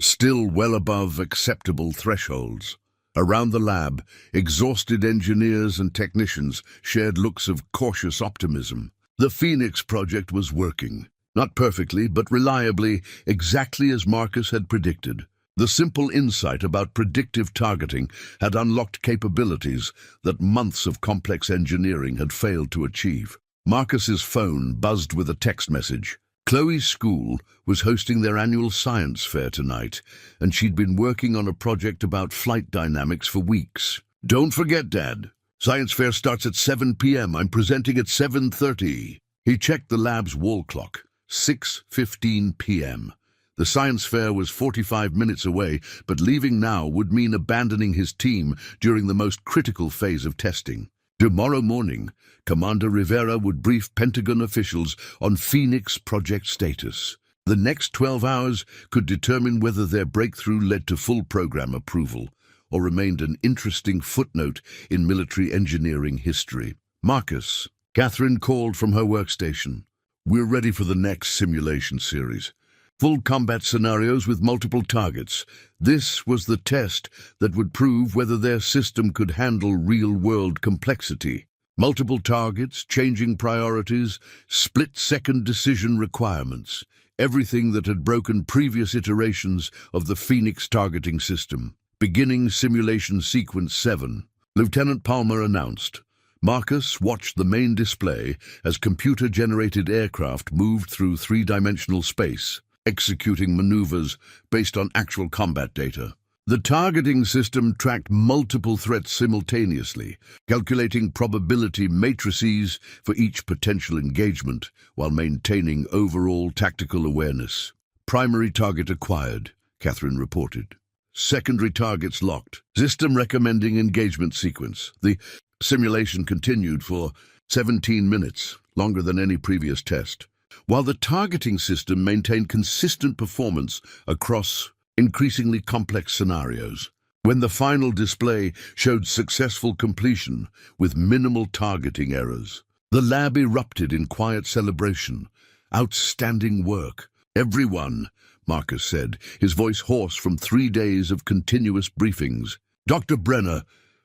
Still well above acceptable thresholds. Around the lab, exhausted engineers and technicians shared looks of cautious optimism. The Phoenix Project was working. Not perfectly, but reliably, exactly as Marcus had predicted. The simple insight about predictive targeting had unlocked capabilities that months of complex engineering had failed to achieve. Marcus's phone buzzed with a text message. Chloe's school was hosting their annual science fair tonight, and she'd been working on a project about flight dynamics for weeks. "Don't forget, Dad. Science fair starts at 7 p.m. I'm presenting at 7:30. He checked the lab's wall clock. 6:15 p.m. The science fair was 45 minutes away, but leaving now would mean abandoning his team during the most critical phase of testing. Tomorrow morning, Commander Rivera would brief Pentagon officials on Phoenix project status. The next 12 hours could determine whether their breakthrough led to full program approval or remained an interesting footnote in military engineering history. "Marcus," Catherine called from her workstation. "We're ready for the next simulation series. Full combat scenarios with multiple targets. This was the test that would prove whether their system could handle real-world complexity. Multiple targets, changing priorities, split-second decision requirements. Everything that had broken previous iterations of the Phoenix targeting system. Beginning simulation sequence 7. Lieutenant Palmer announced. Marcus watched the main display as computer-generated aircraft moved through three-dimensional space, executing maneuvers based on actual combat data. The targeting system tracked multiple threats simultaneously, calculating probability matrices for each potential engagement while maintaining overall tactical awareness. "Primary target acquired," Catherine reported. "Secondary targets locked. System recommending engagement sequence." The simulation continued for 17 minutes, longer than any previous test, while the targeting system maintained consistent performance across increasingly complex scenarios. When the final display showed successful completion with minimal targeting errors, the lab erupted in quiet celebration. "Outstanding work. Everyone," Marcus said, his voice hoarse from 3 days of continuous briefings. "Dr. Brenner,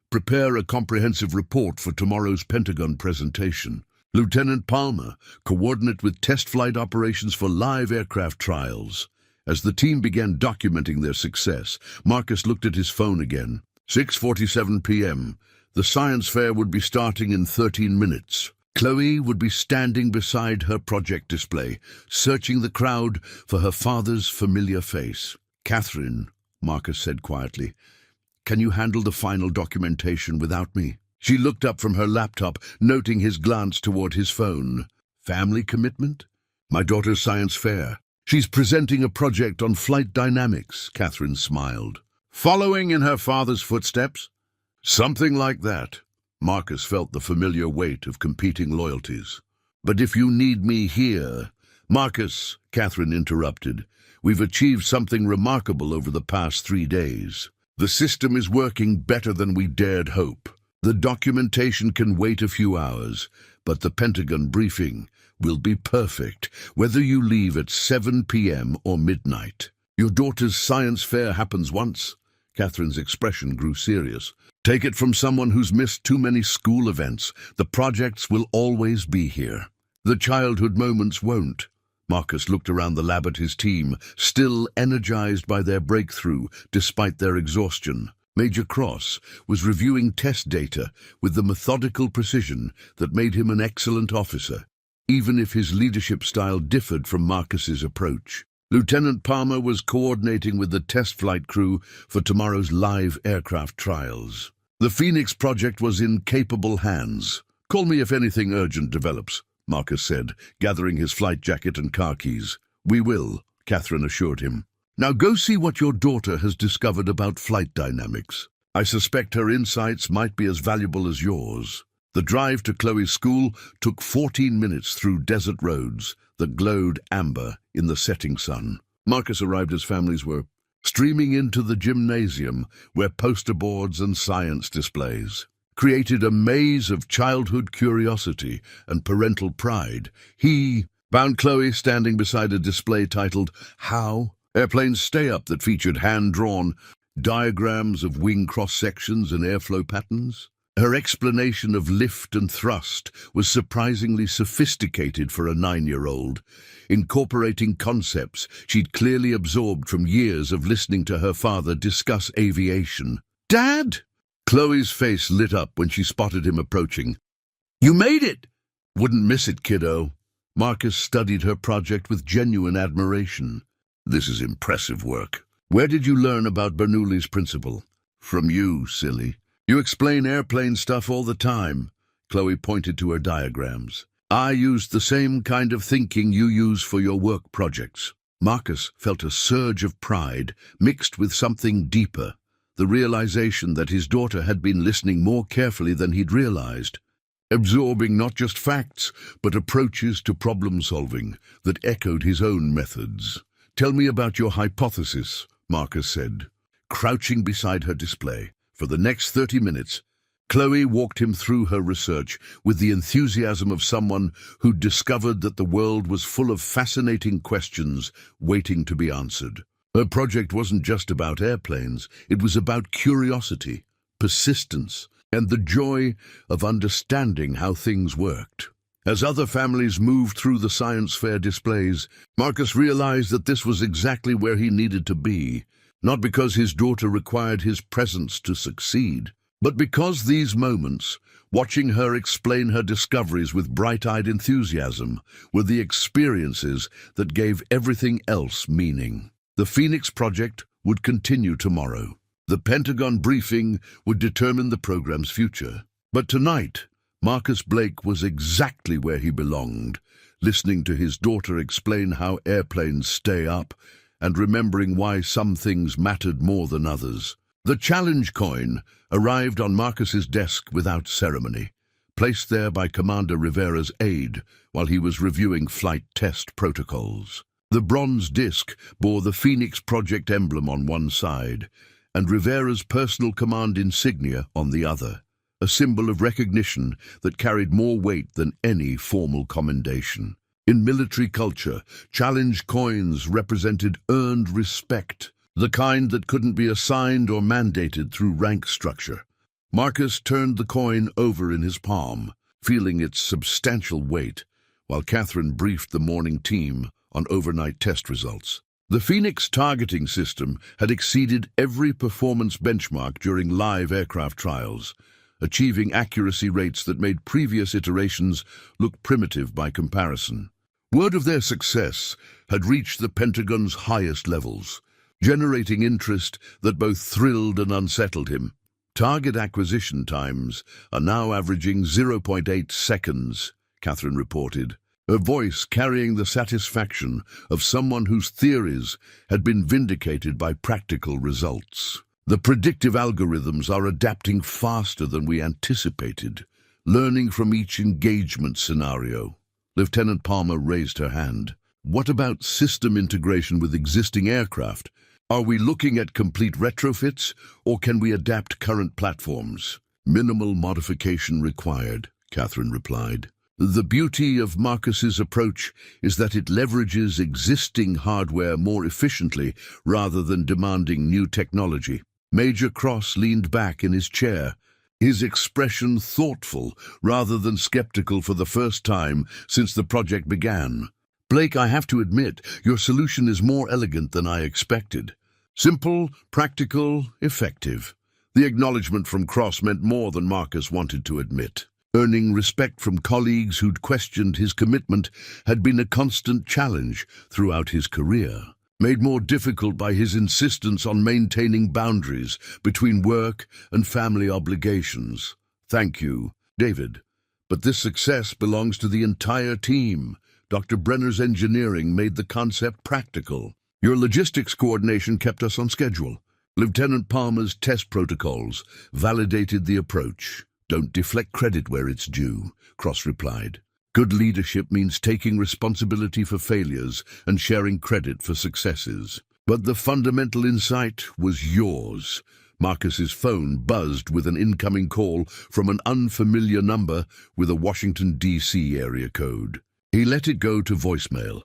prepare a comprehensive report for tomorrow's Pentagon presentation. Lieutenant Palmer, coordinate with test flight operations for live aircraft trials." As the team began documenting their success, Marcus looked at his phone again. 6:47 p.m. The science fair would be starting in 13 minutes. Chloe would be standing beside her project display, searching the crowd for her father's familiar face. "Catherine," Marcus said quietly, "can you handle the final documentation without me?" She looked up from her laptop, noting his glance toward his phone. "Family commitment?" "My daughter's science fair. She's presenting a project on flight dynamics," Catherine smiled. "Following in her father's footsteps?" "Something like that." Marcus felt the familiar weight of competing loyalties. "But if you need me here—" "Marcus," Catherine interrupted, "we've achieved something remarkable over the past 3 days. The system is working better than we dared hope. The documentation can wait a few hours, but the Pentagon briefing will be perfect, whether you leave at 7 p.m. or midnight. Your daughter's science fair happens once." Catherine's expression grew serious. "Take it from someone who's missed too many school events. The projects will always be here. The childhood moments won't." Marcus looked around the lab at his team, still energized by their breakthrough despite their exhaustion. Major Cross was reviewing test data with the methodical precision that made him an excellent officer, even if his leadership style differed from Marcus's approach. Lieutenant Palmer was coordinating with the test flight crew for tomorrow's live aircraft trials. The Phoenix project was in capable hands. "Call me if anything urgent develops," Marcus said, gathering his flight jacket and car keys. "We will," Catherine assured him. "Now go see what your daughter has discovered about flight dynamics. I suspect her insights might be as valuable as yours." The drive to Chloe's school took 14 minutes through desert roads that glowed amber in the setting sun. Marcus arrived as families were streaming into the gymnasium, where poster boards and science displays created a maze of childhood curiosity and parental pride. He found Chloe standing beside a display titled "How?" Airplane stay-up that featured hand-drawn diagrams of wing cross-sections and airflow patterns. Her explanation of lift and thrust was surprisingly sophisticated for a 9-year-old, incorporating concepts she'd clearly absorbed from years of listening to her father discuss aviation. "Dad!" Chloe's face lit up when she spotted him approaching. "You made it!" "Wouldn't miss it, kiddo." Marcus studied her project with genuine admiration. "This is impressive work. Where did you learn about Bernoulli's principle?" "From you, silly. You explain airplane stuff all the time." Chloe pointed to her diagrams. "I used the same kind of thinking you use for your work projects." Marcus felt a surge of pride mixed with something deeper, the realization that his daughter had been listening more carefully than he'd realized, absorbing not just facts, but approaches to problem-solving that echoed his own methods. "Tell me about your hypothesis," Marcus said, crouching beside her display. For the next 30 minutes, Chloe walked him through her research with the enthusiasm of someone who'd discovered that the world was full of fascinating questions waiting to be answered. Her project wasn't just about airplanes, it was about curiosity, persistence, and the joy of understanding how things worked. As other families moved through the science fair displays, Marcus realized that this was exactly where he needed to be, not because his daughter required his presence to succeed, but because these moments, watching her explain her discoveries with bright-eyed enthusiasm, were the experiences that gave everything else meaning. The Phoenix Project would continue tomorrow. The Pentagon briefing would determine the program's future. But tonight, Marcus Blake was exactly where he belonged, listening to his daughter explain how airplanes stay up and remembering why some things mattered more than others. The challenge coin arrived on Marcus's desk without ceremony, placed there by Commander Rivera's aide while he was reviewing flight test protocols. The bronze disc bore the Phoenix Project emblem on one side and Rivera's personal command insignia on the other, a symbol of recognition that carried more weight than any formal commendation. In military culture, challenge coins represented earned respect, the kind that couldn't be assigned or mandated through rank structure. Marcus turned the coin over in his palm, feeling its substantial weight, while Catherine briefed the morning team on overnight test results. The Phoenix targeting system had exceeded every performance benchmark during live aircraft trials, achieving accuracy rates that made previous iterations look primitive by comparison. Word of their success had reached the Pentagon's highest levels, generating interest that both thrilled and unsettled him. Target acquisition times are now averaging 0.8 seconds, Catherine reported, her voice carrying the satisfaction of someone whose theories had been vindicated by practical results. The predictive algorithms are adapting faster than we anticipated, learning from each engagement scenario. Lieutenant Palmer raised her hand. "What about system integration with existing aircraft? Are we looking at complete retrofits, or can we adapt current platforms?" "Minimal modification required," Catherine replied. The beauty of Marcus's approach is that it leverages existing hardware more efficiently rather than demanding new technology. Major Cross leaned back in his chair, his expression thoughtful rather than skeptical for the first time since the project began. "Blake, I have to admit, your solution is more elegant than I expected. Simple, practical, effective." The acknowledgement from Cross meant more than Marcus wanted to admit. Earning respect from colleagues who'd questioned his commitment had been a constant challenge throughout his career, made more difficult by his insistence on maintaining boundaries between work and family obligations. "Thank you, David. But this success belongs to the entire team. Dr. Brenner's engineering made the concept practical. Your logistics coordination kept us on schedule. Lieutenant Palmer's test protocols validated the approach." "Don't deflect credit where it's due," Cross replied. "Good leadership means taking responsibility for failures and sharing credit for successes. But the fundamental insight was yours." Marcus's phone buzzed with an incoming call from an unfamiliar number with a Washington, D.C. area code. He let it go to voicemail,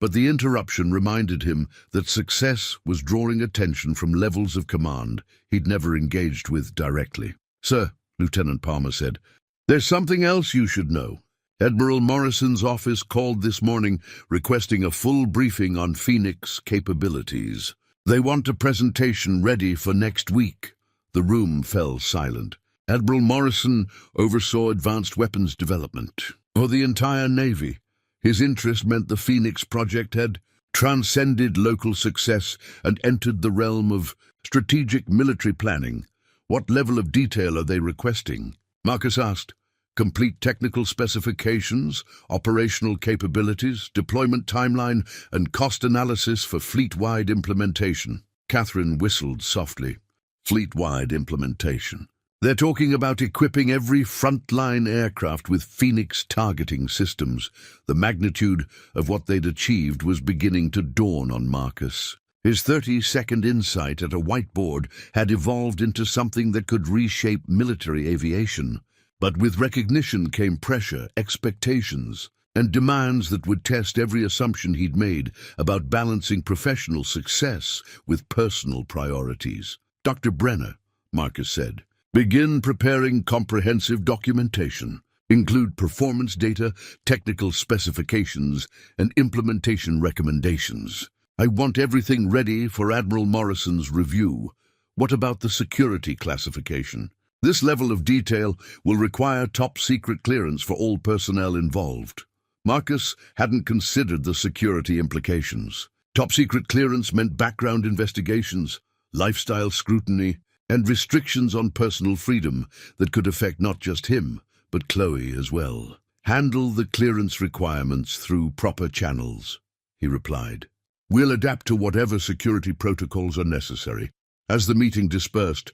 but the interruption reminded him that success was drawing attention from levels of command he'd never engaged with directly. "Sir, Lieutenant Palmer said. "There's something else you should know. Admiral Morrison's office called this morning requesting a full briefing on Phoenix capabilities. They want a presentation ready for next week." The room fell silent. Admiral Morrison oversaw advanced weapons development for the entire Navy. His interest meant the Phoenix project had transcended local success and entered the realm of strategic military planning. "What level of detail are they requesting?" Marcus asked. "Complete technical specifications, operational capabilities, deployment timeline, and cost analysis for fleet-wide implementation." Catherine whistled softly. "Fleet-wide implementation. They're talking about equipping every frontline aircraft with Phoenix targeting systems." The magnitude of what they'd achieved was beginning to dawn on Marcus. His 30-second insight at a whiteboard had evolved into something that could reshape military aviation. But with recognition came pressure, expectations, and demands that would test every assumption he'd made about balancing professional success with personal priorities. "Dr. Brenner," Marcus said, "begin preparing comprehensive documentation. Include performance data, technical specifications, and implementation recommendations. I want everything ready for Admiral Morrison's review." "What about the security classification?" "This level of detail will require top-secret clearance for all personnel involved." Marcus hadn't considered the security implications. Top-secret clearance meant background investigations, lifestyle scrutiny, and restrictions on personal freedom that could affect not just him, but Chloe as well. "Handle the clearance requirements through proper channels," he replied. "We'll adapt to whatever security protocols are necessary." As the meeting dispersed,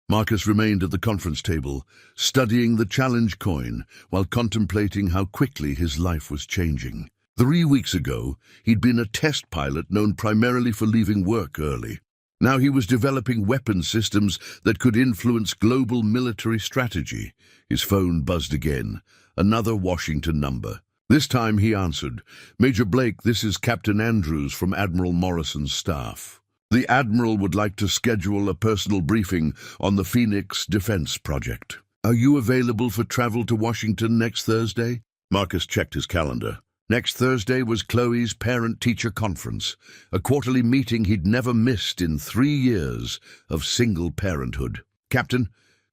Marcus remained at the conference table, studying the challenge coin while contemplating how quickly his life was changing. 3 weeks ago, he'd been a test pilot known primarily for leaving work early. Now he was developing weapon systems that could influence global military strategy. His phone buzzed again, another Washington number. This time he answered. "Major Blake, this is Captain Andrews from Admiral Morrison's staff. The Admiral would like to schedule a personal briefing on the Phoenix Defense Project. Are you available for travel to Washington next Thursday?" Marcus checked his calendar. Next Thursday was Chloe's parent-teacher conference, a quarterly meeting he'd never missed in 3 years of single parenthood. "Captain,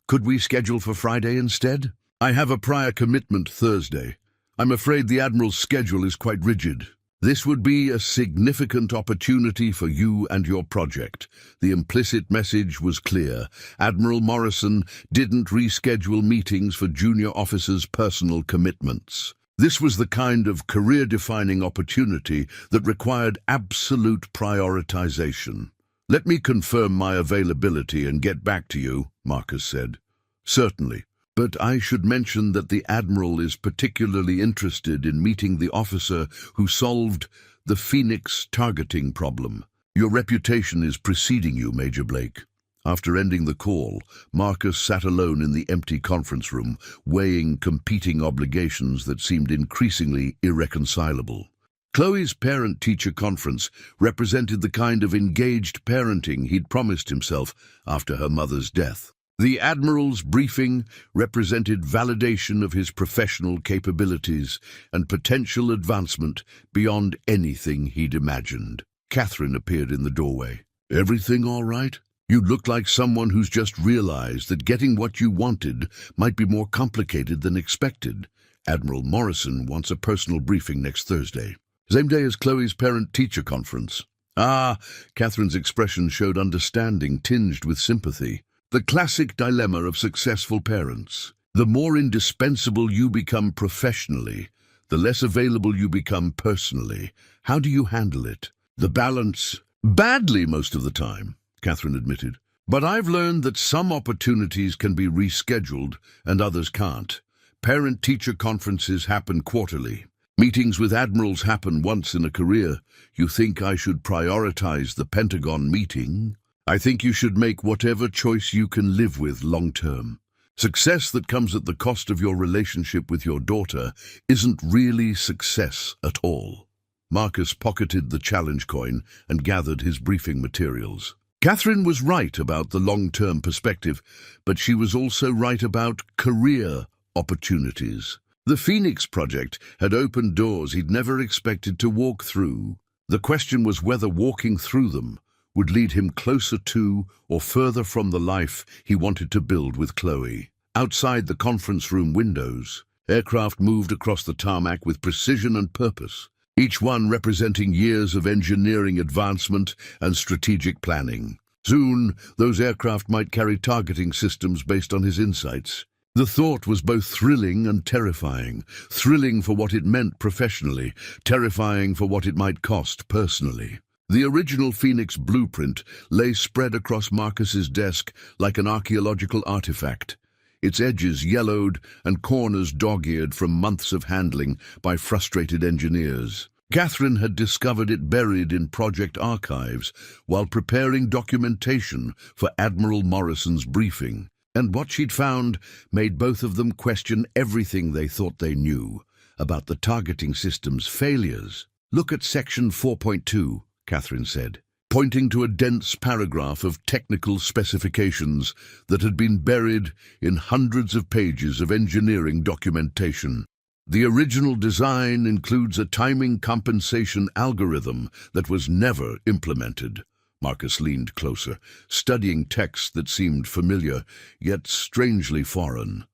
could we schedule for Friday instead?" "I have a prior commitment Thursday. I'm afraid the Admiral's schedule is quite rigid." "This would be a significant opportunity for you and your project." The implicit message was clear. Admiral Morrison didn't reschedule meetings for junior officers' personal commitments. This was the kind of career-defining opportunity that required absolute prioritization. "Let me confirm my availability and get back to you," Marcus said. "Certainly. But I should mention that the Admiral is particularly interested in meeting the officer who solved the Phoenix targeting problem. Your reputation is preceding you, Major Blake." After ending the call, Marcus sat alone in the empty conference room, weighing competing obligations that seemed increasingly irreconcilable. Chloe's parent-teacher conference represented the kind of engaged parenting he'd promised himself after her mother's death. The Admiral's briefing represented validation of his professional capabilities and potential advancement beyond anything he'd imagined. Catherine appeared in the doorway. "Everything all right? You look like someone who's just realized that getting what you wanted might be more complicated than expected. Admiral Morrison wants a personal briefing next Thursday. Same day as Chloe's parent-teacher conference." "Ah," Catherine's expression showed understanding tinged with sympathy. "The classic dilemma of successful parents. The more indispensable you become professionally, the less available you become personally. How do you handle it?" "The balance." "Badly most of the time," Catherine admitted. "But I've learned that some opportunities can be rescheduled and others can't. Parent-teacher conferences happen quarterly. Meetings with admirals happen once in a career. You think I should prioritize the Pentagon meeting? I think you should make whatever choice you can live with long-term. Success that comes at the cost of your relationship with your daughter isn't really success at all." Marcus pocketed the challenge coin and gathered his briefing materials. Catherine was right about the long-term perspective, but she was also right about career opportunities. The Phoenix Project had opened doors he'd never expected to walk through. The question was whether walking through them would lead him closer to or further from the life he wanted to build with Chloe. Outside the conference room windows, aircraft moved across the tarmac with precision and purpose, each one representing years of engineering advancement and strategic planning. Soon, those aircraft might carry targeting systems based on his insights. The thought was both thrilling and terrifying. Thrilling for what it meant professionally, terrifying for what it might cost personally. The original Phoenix blueprint lay spread across Marcus's desk like an archaeological artifact, its edges yellowed and corners dog-eared from months of handling by frustrated engineers. Catherine had discovered it buried in project archives while preparing documentation for Admiral Morrison's briefing. And what she'd found made both of them question everything they thought they knew about the targeting system's failures. "Look at section 4.2, Catherine said, pointing to a dense paragraph of technical specifications that had been buried in hundreds of pages of engineering documentation. The original design includes a timing compensation algorithm that was never implemented." Marcus leaned closer, studying texts that seemed familiar, yet strangely foreign.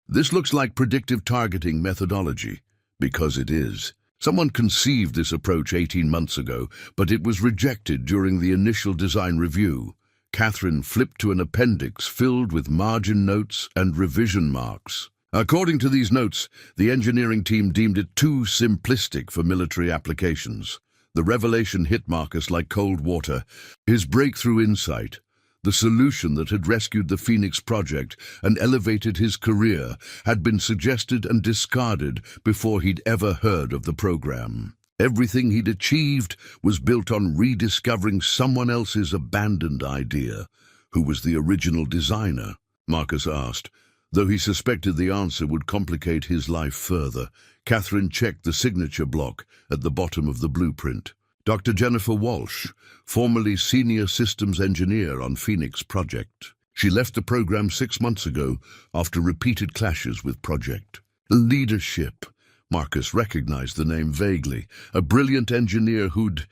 "This looks like predictive targeting methodology, because it is. Someone conceived this approach 18 months ago, but it was rejected during the initial design review." Catherine flipped to an appendix filled with margin notes and revision marks. "According to these notes, the engineering team deemed it too simplistic for military applications." The revelation hit Marcus like cold water. His breakthrough insight, the solution that had rescued the Phoenix Project and elevated his career, had been suggested and discarded before he'd ever heard of the program. Everything he'd achieved was built on rediscovering someone else's abandoned idea. Who was the original designer? Marcus asked, though he suspected the answer would complicate his life further. Catherine checked the signature block at the bottom of the blueprint. Dr. Jennifer Walsh, formerly Senior Systems Engineer on Phoenix Project. She left the program 6 months ago after repeated clashes with Project. Leadership. Marcus recognized the name vaguely. A brilliant engineer who'd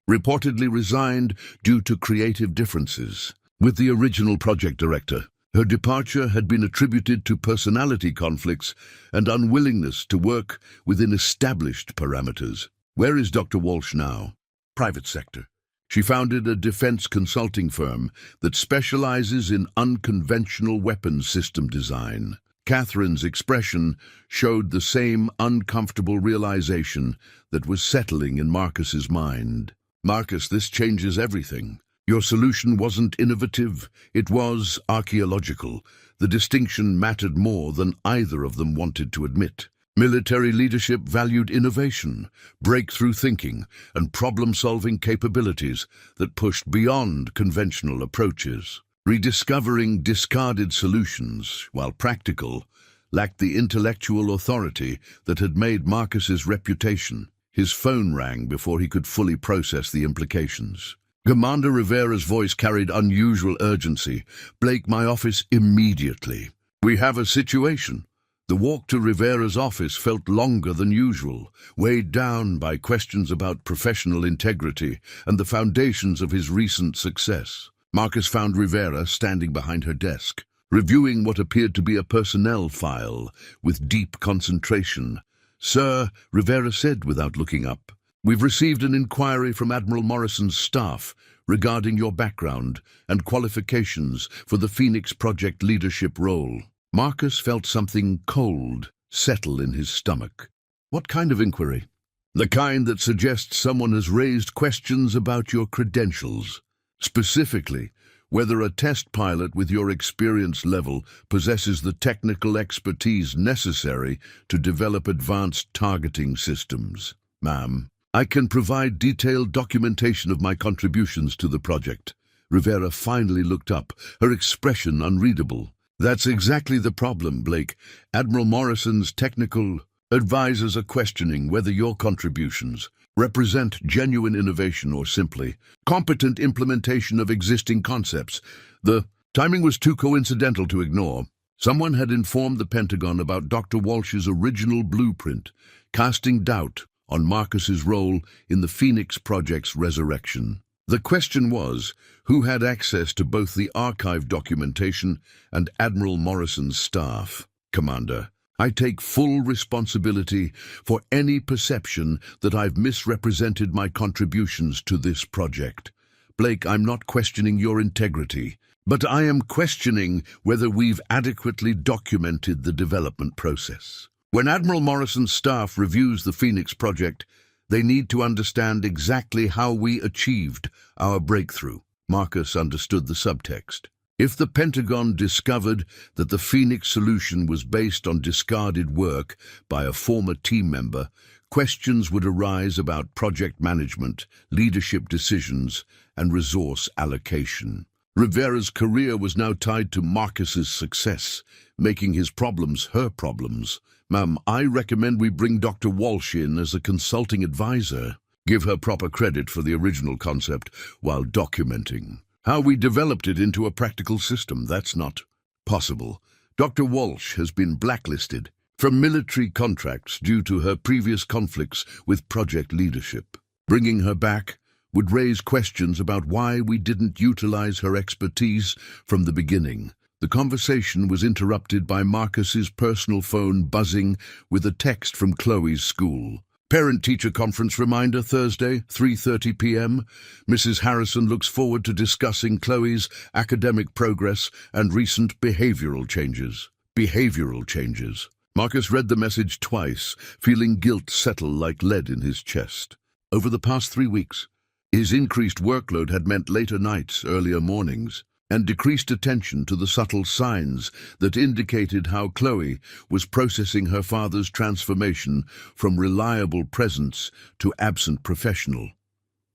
reportedly resigned due to creative differences with the original project director. Her departure had been attributed to personality conflicts and unwillingness to work within established parameters. Where is Dr. Walsh now? Private sector. She founded a defense consulting firm that specializes in unconventional weapons system design. Catherine's expression showed the same uncomfortable realization that was settling in Marcus's mind. "Marcus, this changes everything. Your solution wasn't innovative, it was archaeological." The distinction mattered more than either of them wanted to admit. Military leadership valued innovation, breakthrough thinking, and problem-solving capabilities that pushed beyond conventional approaches. Rediscovering discarded solutions, while practical, lacked the intellectual authority that had made Marcus's reputation. His phone rang before he could fully process the implications. Commander Rivera's voice carried unusual urgency. "Blake, my office immediately. We have a situation." The walk to Rivera's office felt longer than usual, weighed down by questions about professional integrity and the foundations of his recent success. Marcus found Rivera standing behind her desk, reviewing what appeared to be a personnel file with deep concentration. "Sir," Rivera said without looking up, "we've received an inquiry from Admiral Morrison's staff regarding your background and qualifications for the Phoenix Project leadership role." Marcus felt something cold settle in his stomach. "What kind of inquiry?" "The kind that suggests someone has raised questions about your credentials. Specifically, whether a test pilot with your experience level possesses the technical expertise necessary to develop advanced targeting systems." "Ma'am, I can provide detailed documentation of my contributions to the project." Rivera finally looked up, her expression unreadable. "That's exactly the problem, Blake. Admiral Morrison's technical advisors are questioning whether your contributions represent genuine innovation or simply competent implementation of existing concepts. The timing was too coincidental to ignore. Someone had informed the Pentagon about Dr. Walsh's original blueprint, casting doubt on Marcus's role in the Phoenix Project's resurrection. The question was, who had access to both the archive documentation and Admiral Morrison's staff? Commander, I take full responsibility for any perception that I've misrepresented my contributions to this project. Blake, I'm not questioning your integrity, but I am questioning whether we've adequately documented the development process. When Admiral Morrison's staff reviews the Phoenix Project, they need to understand exactly how we achieved our breakthrough. Marcus understood the subtext. If the Pentagon discovered that the Phoenix solution was based on discarded work by a former team member, questions would arise about project management, leadership decisions, and resource allocation. Rivera's career was now tied to Marcus's success, making his problems her problems. Ma'am, I recommend we bring Dr. Walsh in as a consulting advisor. Give her proper credit for the original concept while documenting how we developed it into a practical system. That's not possible. Dr. Walsh has been blacklisted from military contracts due to her previous conflicts with project leadership. Bringing her back would raise questions about why we didn't utilize her expertise from the beginning. The conversation was interrupted by Marcus's personal phone buzzing with a text from Chloe's school. Parent-teacher conference reminder, Thursday, 3:30 p.m. Mrs. Harrison looks forward to discussing Chloe's academic progress and recent behavioral changes. Behavioral changes. Marcus read the message twice, feeling guilt settle like lead in his chest. Over the past 3 weeks, his increased workload had meant later nights, earlier mornings, and decreased attention to the subtle signs that indicated how Chloe was processing her father's transformation from reliable presence to absent professional.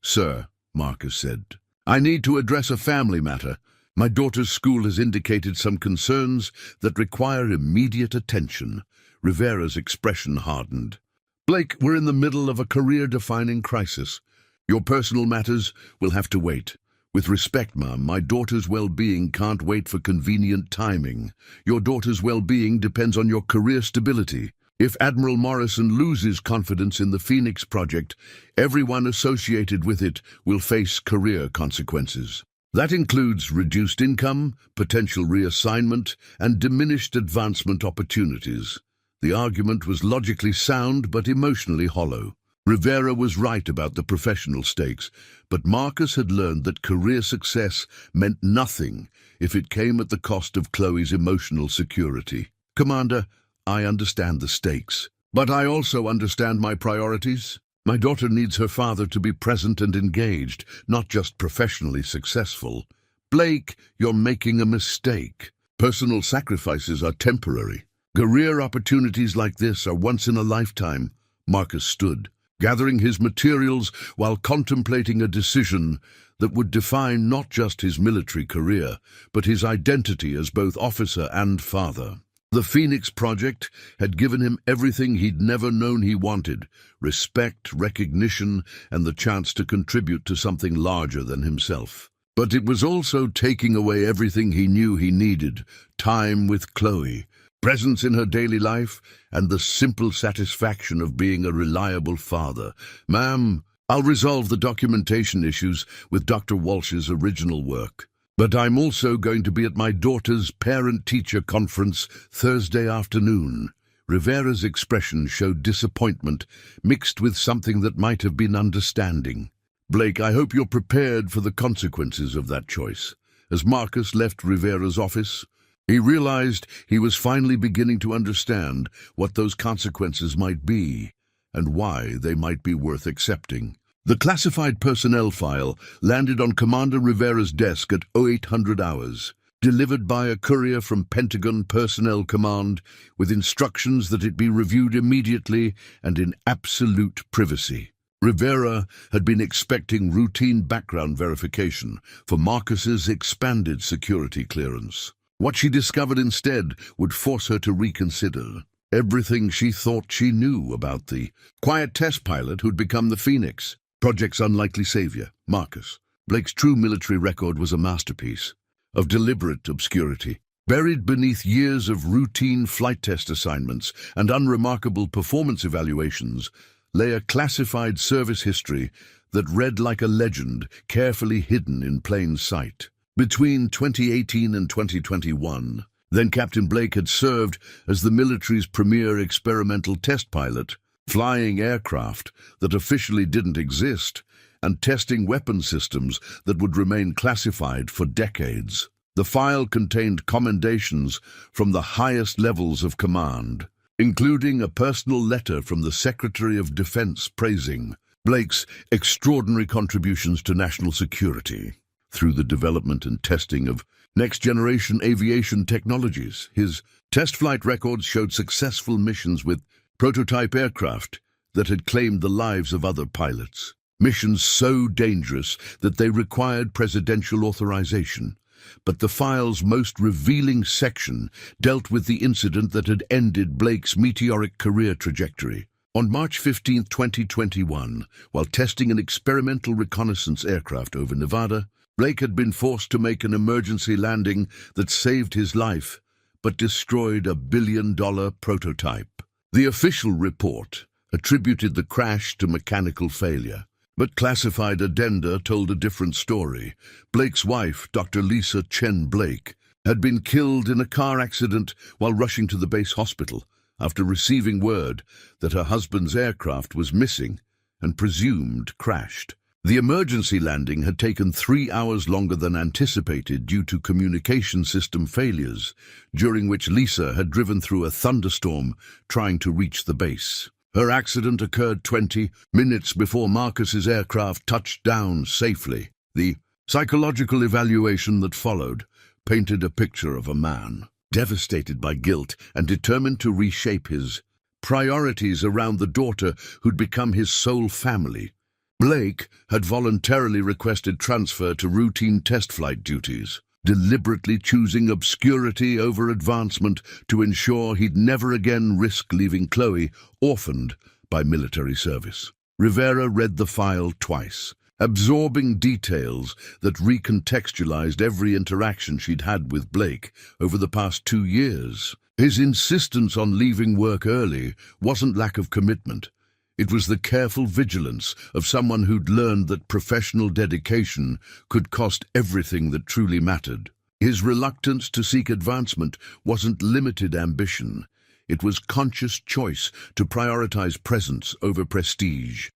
"Sir," Marcus said, "I need to address a family matter. My daughter's school has indicated some concerns that require immediate attention." Rivera's expression hardened. "Blake, we're in the middle of a career-defining crisis. Your personal matters will have to wait. With respect, Ma'am, my daughter's well-being can't wait for convenient timing. Your daughter's well-being depends on your career stability. If Admiral Morrison loses confidence in the Phoenix Project, everyone associated with it will face career consequences. That includes reduced income, potential reassignment, and diminished advancement opportunities." The argument was logically sound but emotionally hollow. Rivera was right about the professional stakes, but Marcus had learned that career success meant nothing if it came at the cost of Chloe's emotional security. "Commander, I understand the stakes, but I also understand my priorities. My daughter needs her father to be present and engaged, not just professionally successful. Blake, you're making a mistake. Personal sacrifices are temporary. Career opportunities like this are once in a lifetime." Marcus stood, gathering his materials while contemplating a decision that would define not just his military career, but his identity as both officer and father. The Phoenix Project had given him everything he'd never known he wanted: respect, recognition, and the chance to contribute to something larger than himself. But it was also taking away everything he knew he needed: time with Chloe, presence in her daily life, and the simple satisfaction of being a reliable father. "Ma'am, I'll resolve the documentation issues with Dr. Walsh's original work. But I'm also going to be at my daughter's parent-teacher conference Thursday afternoon." Rivera's expression showed disappointment, mixed with something that might have been understanding. "Blake, I hope you're prepared for the consequences of that choice." As Marcus left Rivera's office, he realized he was finally beginning to understand what those consequences might be and why they might be worth accepting. The classified personnel file landed on Commander Rivera's desk at 0800 hours, delivered by a courier from Pentagon Personnel Command with instructions that it be reviewed immediately and in absolute privacy. Rivera had been expecting routine background verification for Marcus's expanded security clearance. What she discovered instead would force her to reconsider. everything she thought she knew about the quiet test pilot who'd become the Phoenix, Project's unlikely savior, Marcus. Blake's true military record was a masterpiece of deliberate obscurity. Buried beneath years of routine flight test assignments and unremarkable performance evaluations lay a classified service history that read like a legend, carefully hidden in plain sight. Between 2018 and 2021, then Captain Blake had served as the military's premier experimental test pilot, flying aircraft that officially didn't exist and testing weapon systems that would remain classified for decades. The file contained commendations from the highest levels of command, including a personal letter from the Secretary of Defense praising Blake's extraordinary contributions to national security. Through the development and testing of next-generation aviation technologies, his test flight records showed successful missions with prototype aircraft that had claimed the lives of other pilots. Missions so dangerous that they required presidential authorization. But the file's most revealing section dealt with the incident that had ended Blake's meteoric career trajectory. On March 15, 2021, while testing an experimental reconnaissance aircraft over Nevada, Blake had been forced to make an emergency landing that saved his life, but destroyed a billion-dollar prototype. The official report attributed the crash to mechanical failure, but classified addenda told a different story. Blake's wife, Dr. Lisa Chen Blake, had been killed in a car accident while rushing to the base hospital after receiving word that her husband's aircraft was missing and presumed crashed. The emergency landing had taken 3 hours longer than anticipated due to communication system failures, during which Lisa had driven through a thunderstorm trying to reach the base. Her accident occurred 20 minutes before Marcus's aircraft touched down safely. The psychological evaluation that followed painted a picture of a man devastated by guilt and determined to reshape his priorities around the daughter who'd become his sole family. Blake had voluntarily requested transfer to routine test flight duties, deliberately choosing obscurity over advancement to ensure he'd never again risk leaving Chloe orphaned by military service. Rivera read the file twice, absorbing details that recontextualized every interaction she'd had with Blake over the past 2 years. His insistence on leaving work early wasn't lack of commitment. It was the careful vigilance of someone who'd learned that professional dedication could cost everything that truly mattered. His reluctance to seek advancement wasn't limited ambition. It was conscious choice to prioritize presence over prestige.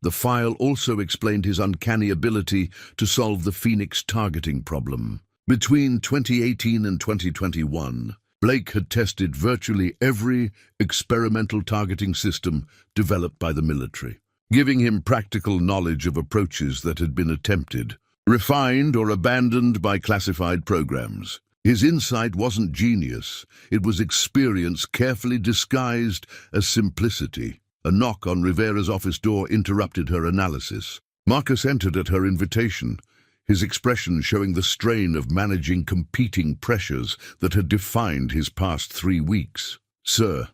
The file also explained his uncanny ability to solve the Phoenix targeting problem. Between 2018 and 2021, Blake had tested virtually every experimental targeting system developed by the military, giving him practical knowledge of approaches that had been attempted, refined or abandoned by classified programs. His insight wasn't genius, it was experience carefully disguised as simplicity. A knock on Rivera's office door interrupted her analysis. Marcus entered at her invitation, his expression showing the strain of managing competing pressures that had defined his past 3 weeks. "Sir,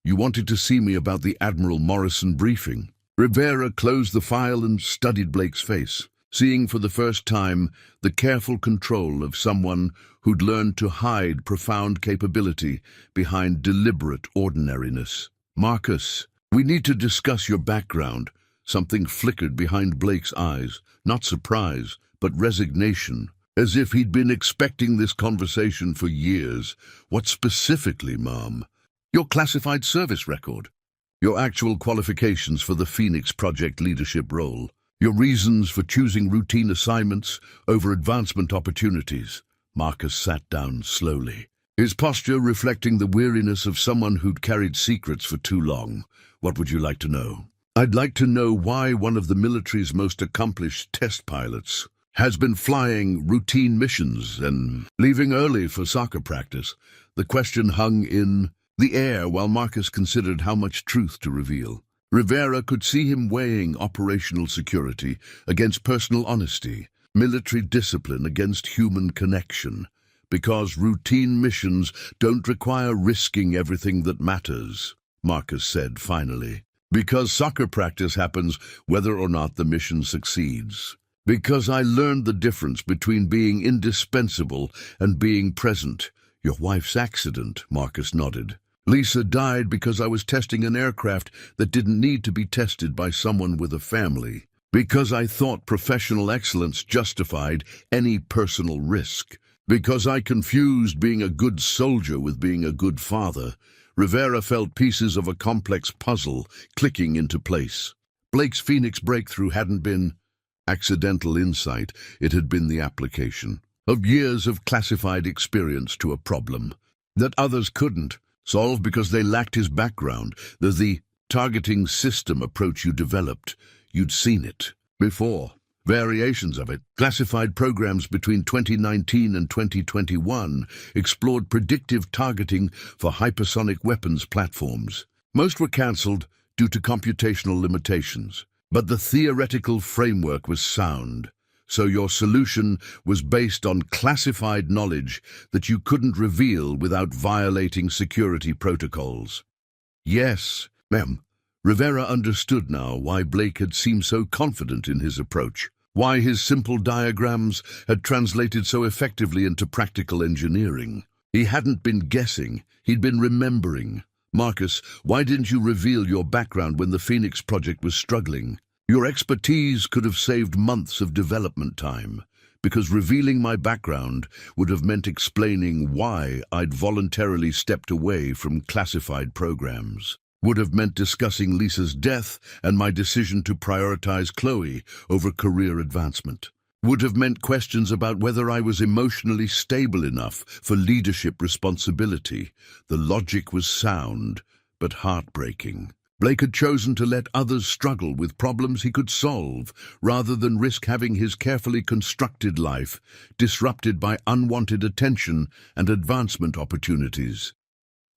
you wanted to see me about the Admiral Morrison briefing." Rivera closed the file and studied Blake's face, seeing for the first time the careful control of someone who'd learned to hide profound capability behind deliberate ordinariness. "Marcus, we need to discuss your background." Something flickered behind Blake's eyes, not surprise, but resignation, as if he'd been expecting this conversation for years. "What specifically, Mom?" "Your classified service record. Your actual qualifications for the Phoenix Project leadership role. Your reasons for choosing routine assignments over advancement opportunities." Marcus sat down slowly, his posture reflecting the weariness of someone who'd carried secrets for too long. "What would you like to know?" "I'd like to know why one of the military's most accomplished test pilots has been flying routine missions and leaving early for soccer practice." The question hung in the air while Marcus considered how much truth to reveal. Rivera could see him weighing operational security against personal honesty, military discipline against human connection. Because routine missions don't require risking everything that matters, Marcus said finally. Because soccer practice happens whether or not the mission succeeds. Because I learned the difference between being indispensable and being present. Your wife's accident, Marcus nodded. Lisa died because I was testing an aircraft that didn't need to be tested by someone with a family. Because I thought professional excellence justified any personal risk. Because I confused being a good soldier with being a good father. Rivera felt pieces of a complex puzzle clicking into place. Blake's Phoenix breakthrough hadn't been accidental insight, it had been the application of years of classified experience to a problem that others couldn't solve because they lacked his background, the targeting system approach you developed. You'd seen it before. Variations of it, classified programs between 2019 and 2021, explored predictive targeting for hypersonic weapons platforms. Most were cancelled due to computational limitations, but the theoretical framework was sound. So your solution was based on classified knowledge that you couldn't reveal without violating security protocols. Yes, ma'am. Rivera understood now why Blake had seemed so confident in his approach, why his simple diagrams had translated so effectively into practical engineering. He hadn't been guessing, he'd been remembering. Marcus, why didn't you reveal your background when the Phoenix project was struggling? Your expertise could have saved months of development time, because revealing my background would have meant explaining why I'd voluntarily stepped away from classified programs. Would have meant discussing Lisa's death and my decision to prioritize Chloe over career advancement. Would have meant questions about whether I was emotionally stable enough for leadership responsibility. The logic was sound, but heartbreaking. Blake had chosen to let others struggle with problems he could solve, rather than risk having his carefully constructed life disrupted by unwanted attention and advancement opportunities.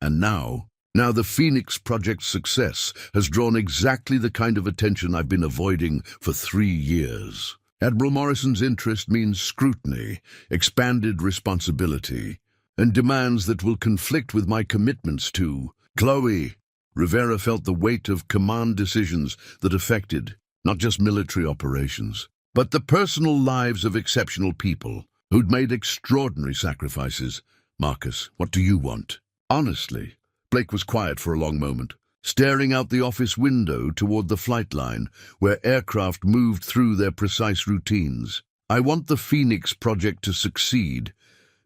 And now the Phoenix Project's success has drawn exactly the kind of attention I've been avoiding for 3 years. Admiral Morrison's interest means scrutiny, expanded responsibility, and demands that will conflict with my commitments to Chloe. Rivera felt the weight of command decisions that affected not just military operations, but the personal lives of exceptional people who'd made extraordinary sacrifices. Marcus, what do you want? Honestly, Blake was quiet for a long moment, staring out the office window toward the flight line, where aircraft moved through their precise routines. I want the Phoenix project to succeed,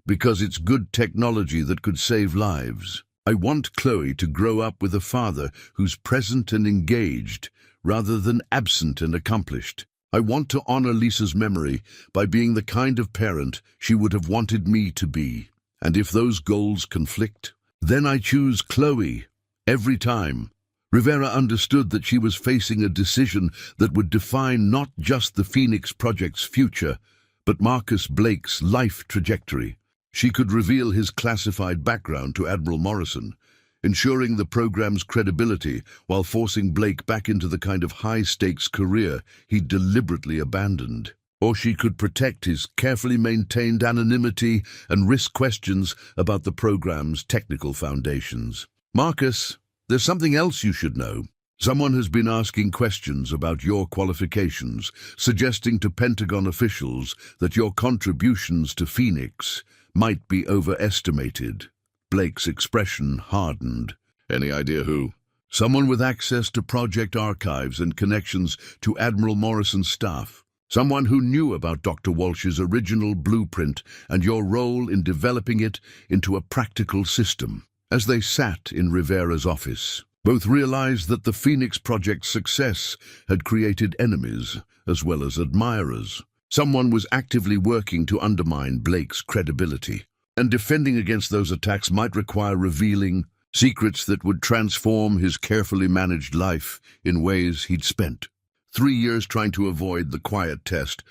because it's good technology that could save lives. I want Chloe to grow up with a father who's present and engaged, rather than absent and accomplished. I want to honor Lisa's memory by being the kind of parent she would have wanted me to be. And if those goals conflict, then I choose Chloe, every time. Rivera understood that she was facing a decision that would define not just the Phoenix Project's future, but Marcus Blake's life trajectory. She could reveal his classified background to Admiral Morrison, ensuring the program's credibility while forcing Blake back into the kind of high-stakes career he'd deliberately abandoned. Or she could protect his carefully maintained anonymity and risk questions about the program's technical foundations. Marcus, there's something else you should know. Someone has been asking questions about your qualifications, suggesting to Pentagon officials that your contributions to Phoenix might be overestimated. Blake's expression hardened. Any idea who? Someone with access to project archives and connections to Admiral Morrison's staff. Someone who knew about Dr. Walsh's original blueprint and your role in developing it into a practical system. As they sat in Rivera's office, both realized that the Phoenix Project's success had created enemies as well as admirers. Someone was actively working to undermine Blake's credibility, and defending against those attacks might require revealing secrets that would transform his carefully managed life in ways he'd spent 3 years trying to avoid. The quiet test.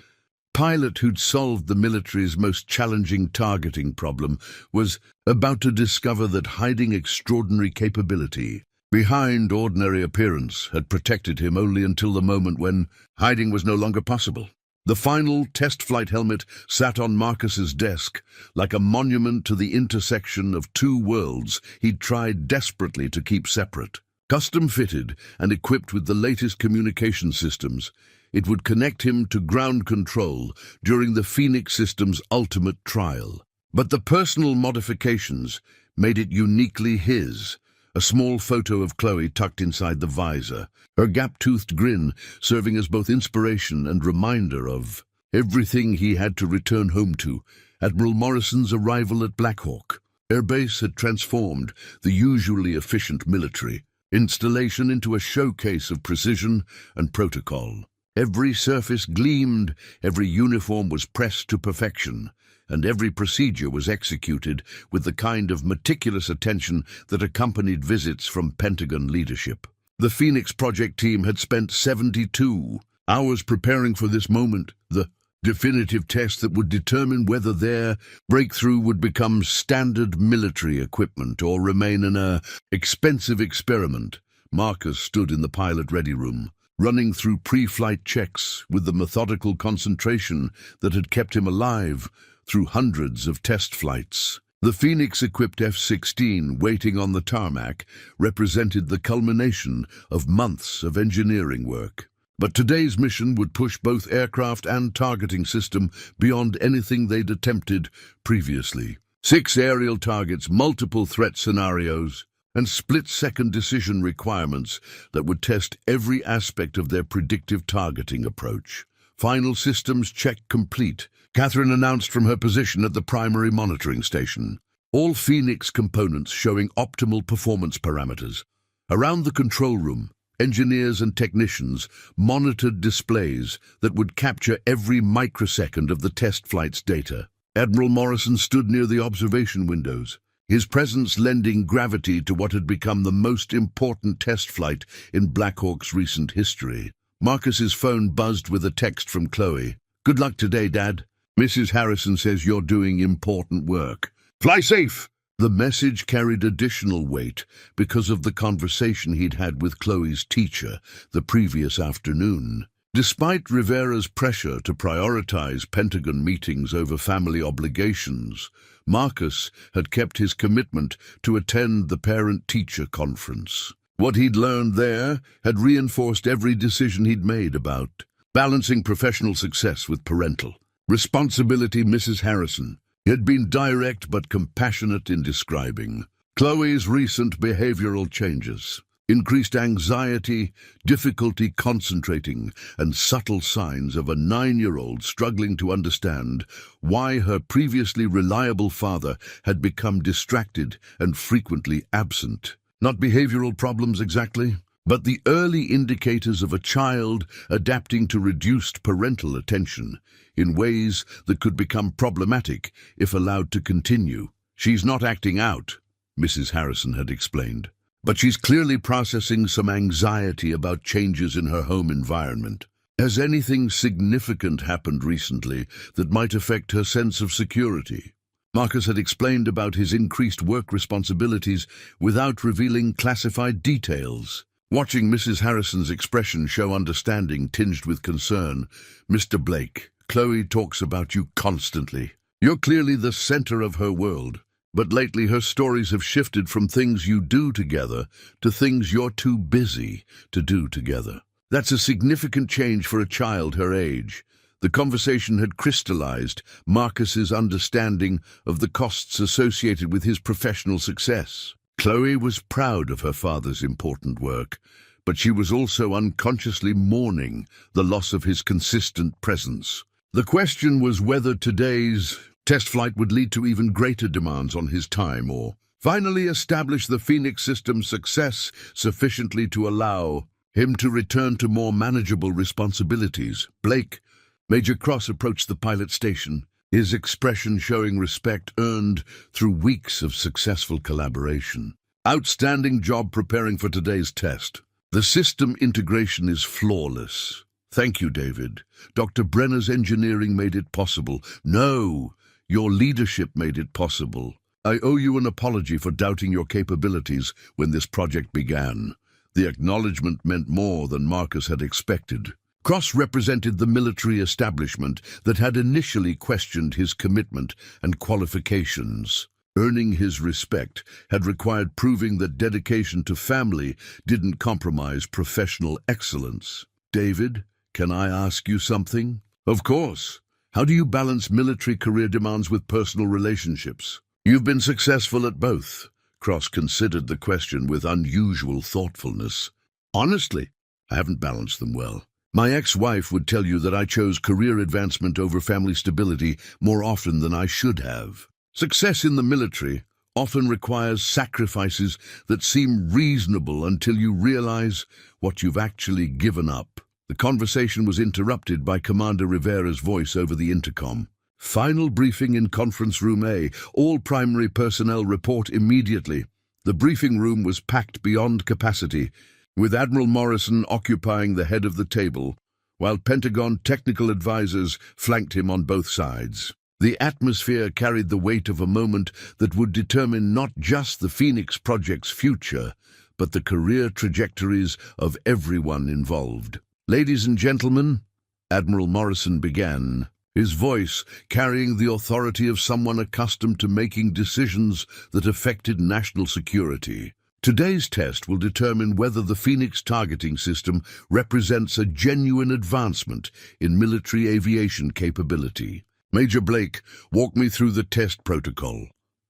Pilot who'd solved the military's most challenging targeting problem was about to discover that hiding extraordinary capability behind ordinary appearance had protected him only until the moment when hiding was no longer possible. The final test flight helmet sat on Marcus's desk, like a monument to the intersection of two worlds he'd tried desperately to keep separate. Custom-fitted and equipped with the latest communication systems, it would connect him to ground control during the Phoenix system's ultimate trial. But the personal modifications made it uniquely his. A small photo of Chloe tucked inside the visor, her gap-toothed grin serving as both inspiration and reminder of everything he had to return home to. Admiral Morrison's arrival at Black Hawk Air Base had transformed the usually efficient military installation into a showcase of precision and protocol. Every surface gleamed, every uniform was pressed to perfection, and every procedure was executed with the kind of meticulous attention that accompanied visits from Pentagon leadership. The Phoenix project team had spent 72 hours preparing for this moment, the definitive test that would determine whether their breakthrough would become standard military equipment or remain an expensive experiment. Marcus stood in the pilot-ready room, running through pre-flight checks with the methodical concentration that had kept him alive through hundreds of test flights. The Phoenix-equipped F-16 waiting on the tarmac represented the culmination of months of engineering work. But today's mission would push both aircraft and targeting system beyond anything they'd attempted previously. 6 aerial targets, multiple threat scenarios, and split-second decision requirements that would test every aspect of their predictive targeting approach. Final systems check complete, Catherine announced from her position at the primary monitoring station. All Phoenix components showing optimal performance parameters. Around the control room, engineers and technicians monitored displays that would capture every microsecond of the test flight's data. Admiral Morrison stood near the observation windows, his presence lending gravity to what had become the most important test flight in Black Hawk's recent history. Marcus's phone buzzed with a text from Chloe. "Good luck today, Dad. Mrs. Harrison says you're doing important work. Fly safe!" The message carried additional weight because of the conversation he'd had with Chloe's teacher the previous afternoon. Despite Rivera's pressure to prioritize Pentagon meetings over family obligations, Marcus had kept his commitment to attend the parent-teacher conference. What he'd learned there had reinforced every decision he'd made about balancing professional success with parental responsibility. Mrs. Harrison had been direct but compassionate in describing Chloe's recent behavioral changes. Increased anxiety, difficulty concentrating, and subtle signs of a 9-year-old struggling to understand why her previously reliable father had become distracted and frequently absent. Not behavioral problems exactly, but the early indicators of a child adapting to reduced parental attention in ways that could become problematic if allowed to continue. "She's not acting out," Mrs. Harrison had explained, "but she's clearly processing some anxiety about changes in her home environment. Has anything significant happened recently that might affect her sense of security?" Marcus had explained about his increased work responsibilities without revealing classified details. Watching Mrs. Harrison's expression show understanding tinged with concern, "Mr. Blake, Chloe talks about you constantly. You're clearly the center of her world, but lately her stories have shifted from things you do together to things you're too busy to do together. That's a significant change for a child her age." The conversation had crystallized Marcus's understanding of the costs associated with his professional success. Chloe was proud of her father's important work, but she was also unconsciously mourning the loss of his consistent presence. The question was whether today's test flight would lead to even greater demands on his time or finally establish the Phoenix system's success sufficiently to allow him to return to more manageable responsibilities. "Blake," Major Cross approached the pilot station, his expression showing respect earned through weeks of successful collaboration. "Outstanding job preparing for today's test. The system integration is flawless. Thank you, David. Dr. Brenner's engineering made it possible. No, your leadership made it possible. I owe you an apology for doubting your capabilities when this project began." The acknowledgement meant more than Marcus had expected. Cross represented the military establishment that had initially questioned his commitment and qualifications. Earning his respect had required proving that dedication to family didn't compromise professional excellence. "David, can I ask you something?" "Of course. How do you balance military career demands with personal relationships?" "You've been successful at both." Cross considered the question with unusual thoughtfulness. "Honestly, I haven't balanced them well. My ex-wife would tell you that I chose career advancement over family stability more often than I should have. Success in the military often requires sacrifices that seem reasonable until you realize what you've actually given up." The conversation was interrupted by Commander Rivera's voice over the intercom. "Final briefing in Conference Room A. All primary personnel report immediately." The briefing room was packed beyond capacity, with Admiral Morrison occupying the head of the table, while Pentagon technical advisors flanked him on both sides. The atmosphere carried the weight of a moment that would determine not just the Phoenix Project's future, but the career trajectories of everyone involved. "Ladies and gentlemen," Admiral Morrison began, his voice carrying the authority of someone accustomed to making decisions that affected national security. "Today's test will determine whether the Phoenix targeting system represents a genuine advancement in military aviation capability. Major Blake, walk me through the test protocol."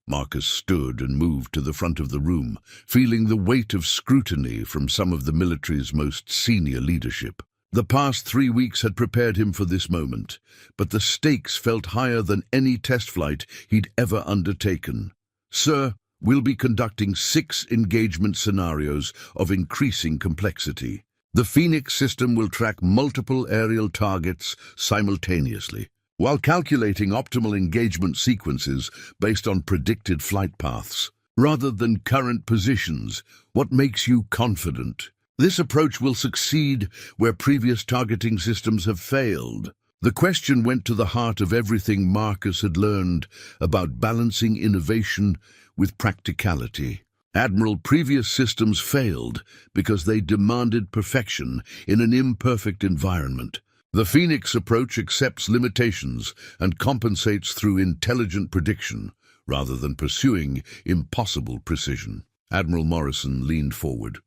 Marcus stood and moved to the front of the room, feeling the weight of scrutiny from some of the military's most senior leadership. The past 3 weeks had prepared him for this moment, but the stakes felt higher than any test flight he'd ever undertaken. "Sir, we'll be conducting 6 engagement scenarios of increasing complexity. The Phoenix system will track multiple aerial targets simultaneously, while calculating optimal engagement sequences based on predicted flight paths, rather than current positions. What makes you confident? This approach will succeed where previous targeting systems have failed." The question went to the heart of everything Marcus had learned about balancing innovation with practicality. "Admiral, previous systems failed because they demanded perfection in an imperfect environment. The Phoenix approach accepts limitations and compensates through intelligent prediction, rather than pursuing impossible precision." Admiral Morrison leaned forward.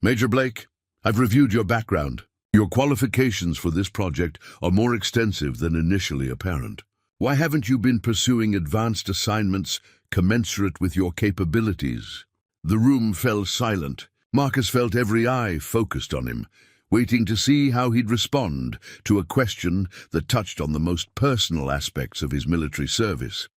"Major Blake, I've reviewed your background. Your qualifications for this project are more extensive than initially apparent. Why haven't you been pursuing advanced assignments commensurate with your capabilities?" The room fell silent. Marcus felt every eye focused on him, waiting to see how he'd respond to a question that touched on the most personal aspects of his military service.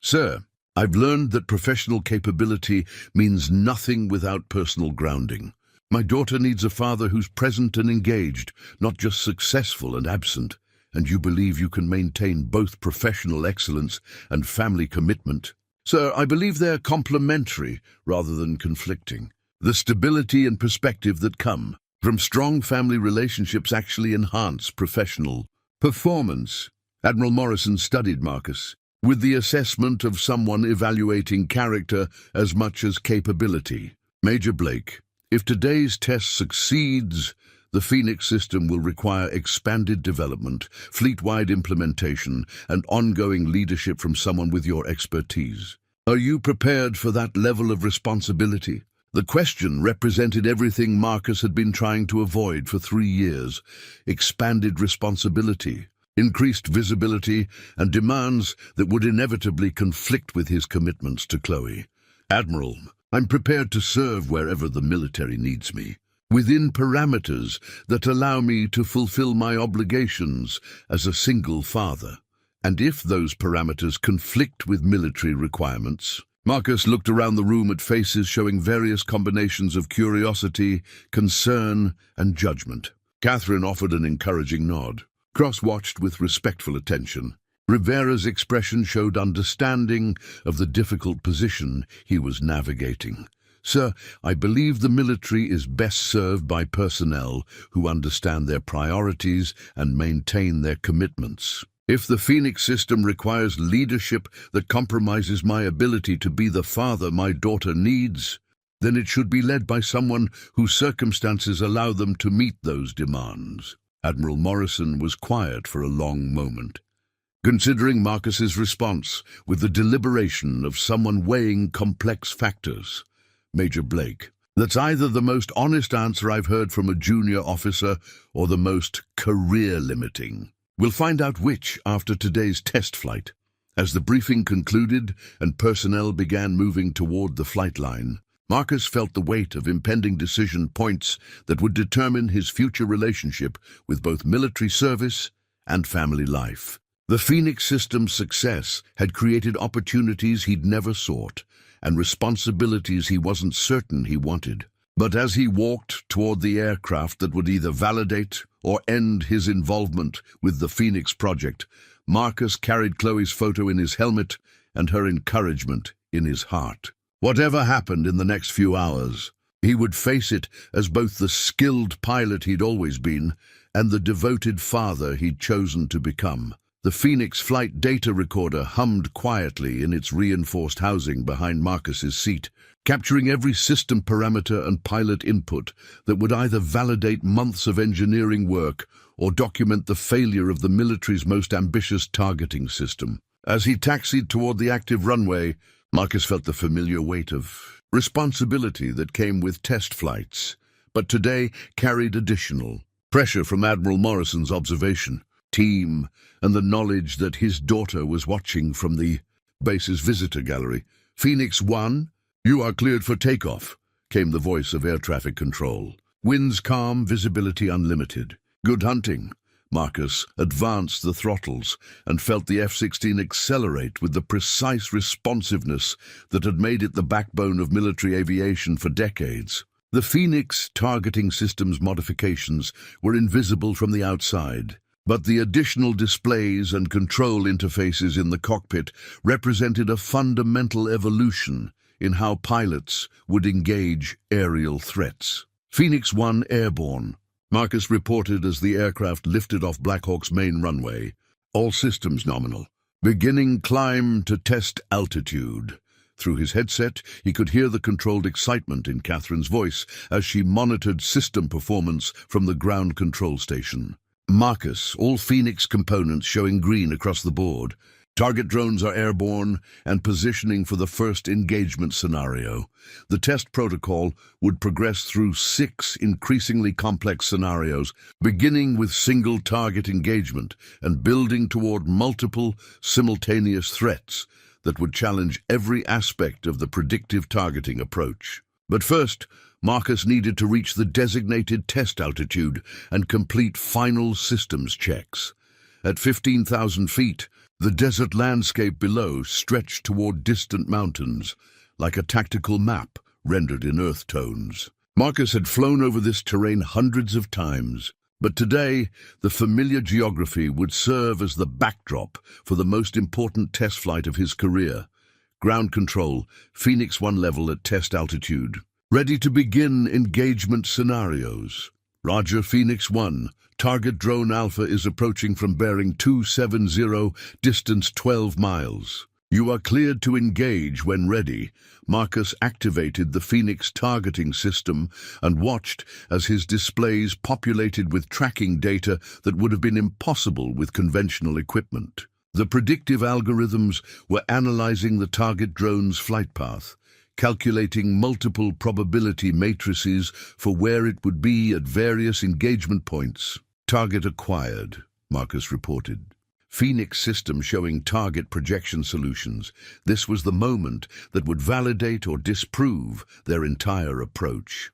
"Sir, I've learned that professional capability means nothing without personal grounding. My daughter needs a father who's present and engaged, not just successful and absent. And you believe you can maintain both professional excellence and family commitment?" "Sir, I believe they're complementary rather than conflicting. The stability and perspective that come from strong family relationships actually enhance professional performance." Admiral Morrison studied Marcus, with the assessment of someone evaluating character as much as capability. "Major Blake, if today's test succeeds, the Phoenix system will require expanded development, fleet-wide implementation, and ongoing leadership from someone with your expertise. Are you prepared for that level of responsibility?" The question represented everything Marcus had been trying to avoid for 3 years: expanded responsibility, increased visibility, and demands that would inevitably conflict with his commitments to Chloe. "Admiral, I'm prepared to serve wherever the military needs me, within parameters that allow me to fulfill my obligations as a single father. And if those parameters conflict with military requirements..." Marcus looked around the room at faces showing various combinations of curiosity, concern, and judgment. Catherine offered an encouraging nod. Cross watched with respectful attention. Rivera's expression showed understanding of the difficult position he was navigating. "Sir, I believe the military is best served by personnel who understand their priorities and maintain their commitments. If the Phoenix system requires leadership that compromises my ability to be the father my daughter needs, then it should be led by someone whose circumstances allow them to meet those demands." Admiral Morrison was quiet for a long moment, considering Marcus's response with the deliberation of someone weighing complex factors. Major Blake, that's either the most honest answer I've heard from a junior officer or the most career-limiting. We'll find out which after today's test flight. As the briefing concluded and personnel began moving toward the flight line, Marcus felt the weight of impending decision points that would determine his future relationship with both military service and family life. The Phoenix system's success had created opportunities he'd never sought and responsibilities he wasn't certain he wanted. But as he walked toward the aircraft that would either validate or end his involvement with the Phoenix project, Marcus carried Chloe's photo in his helmet and her encouragement in his heart. Whatever happened in the next few hours, he would face it as both the skilled pilot he'd always been and the devoted father he'd chosen to become. The Phoenix flight data recorder hummed quietly in its reinforced housing behind Marcus's seat, capturing every system parameter and pilot input that would either validate months of engineering work or document the failure of the military's most ambitious targeting system. As he taxied toward the active runway, Marcus felt the familiar weight of responsibility that came with test flights, but today carried additional pressure from Admiral Morrison's observation, team, and the knowledge that his daughter was watching from the base's visitor gallery. "Phoenix 1, you are cleared for takeoff," came the voice of air traffic control. "Winds calm, visibility unlimited. Good hunting." Marcus advanced the throttles and felt the F-16 accelerate with the precise responsiveness that had made it the backbone of military aviation for decades. The Phoenix targeting system's modifications were invisible from the outside, but the additional displays and control interfaces in the cockpit represented a fundamental evolution in how pilots would engage aerial threats. "Phoenix 1 airborne," Marcus reported as the aircraft lifted off Blackhawk's main runway. "All systems nominal. Beginning climb to test altitude." Through his headset, he could hear the controlled excitement in Catherine's voice as she monitored system performance from the ground control station. "Marcus, all Phoenix components showing green across the board. Target drones are airborne and positioning for the first engagement scenario." The test protocol would progress through 6 increasingly complex scenarios, beginning with single target engagement and building toward multiple simultaneous threats that would challenge every aspect of the predictive targeting approach. But first, Marcus needed to reach the designated test altitude and complete final systems checks. At 15,000 feet, the desert landscape below stretched toward distant mountains, like a tactical map rendered in earth tones. Marcus had flown over this terrain hundreds of times, but today the familiar geography would serve as the backdrop for the most important test flight of his career. Ground control, Phoenix 1 level at test altitude. "Ready to begin engagement scenarios." "Roger, Phoenix 1. Target drone Alpha is approaching from bearing 270, distance 12 miles. You are cleared to engage when ready." Marcus activated the Phoenix targeting system and watched as his displays populated with tracking data that would have been impossible with conventional equipment. The predictive algorithms were analyzing the target drone's flight path, calculating multiple probability matrices for where it would be at various engagement points. "Target acquired," Marcus reported. Phoenix system showing target projection solutions. This was the moment that would validate or disprove their entire approach.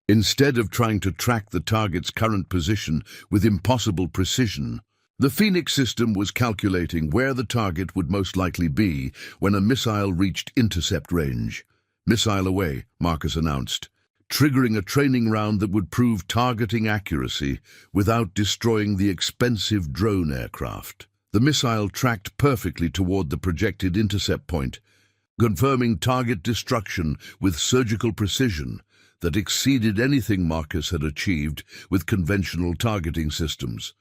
Instead of trying to track the target's current position with impossible precision, the Phoenix system was calculating where the target would most likely be when a missile reached intercept range. "Missile away," Marcus announced, triggering a training round that would prove targeting accuracy without destroying the expensive drone aircraft. The missile tracked perfectly toward the projected intercept point, confirming target destruction with surgical precision that exceeded anything Marcus had achieved with conventional targeting systems.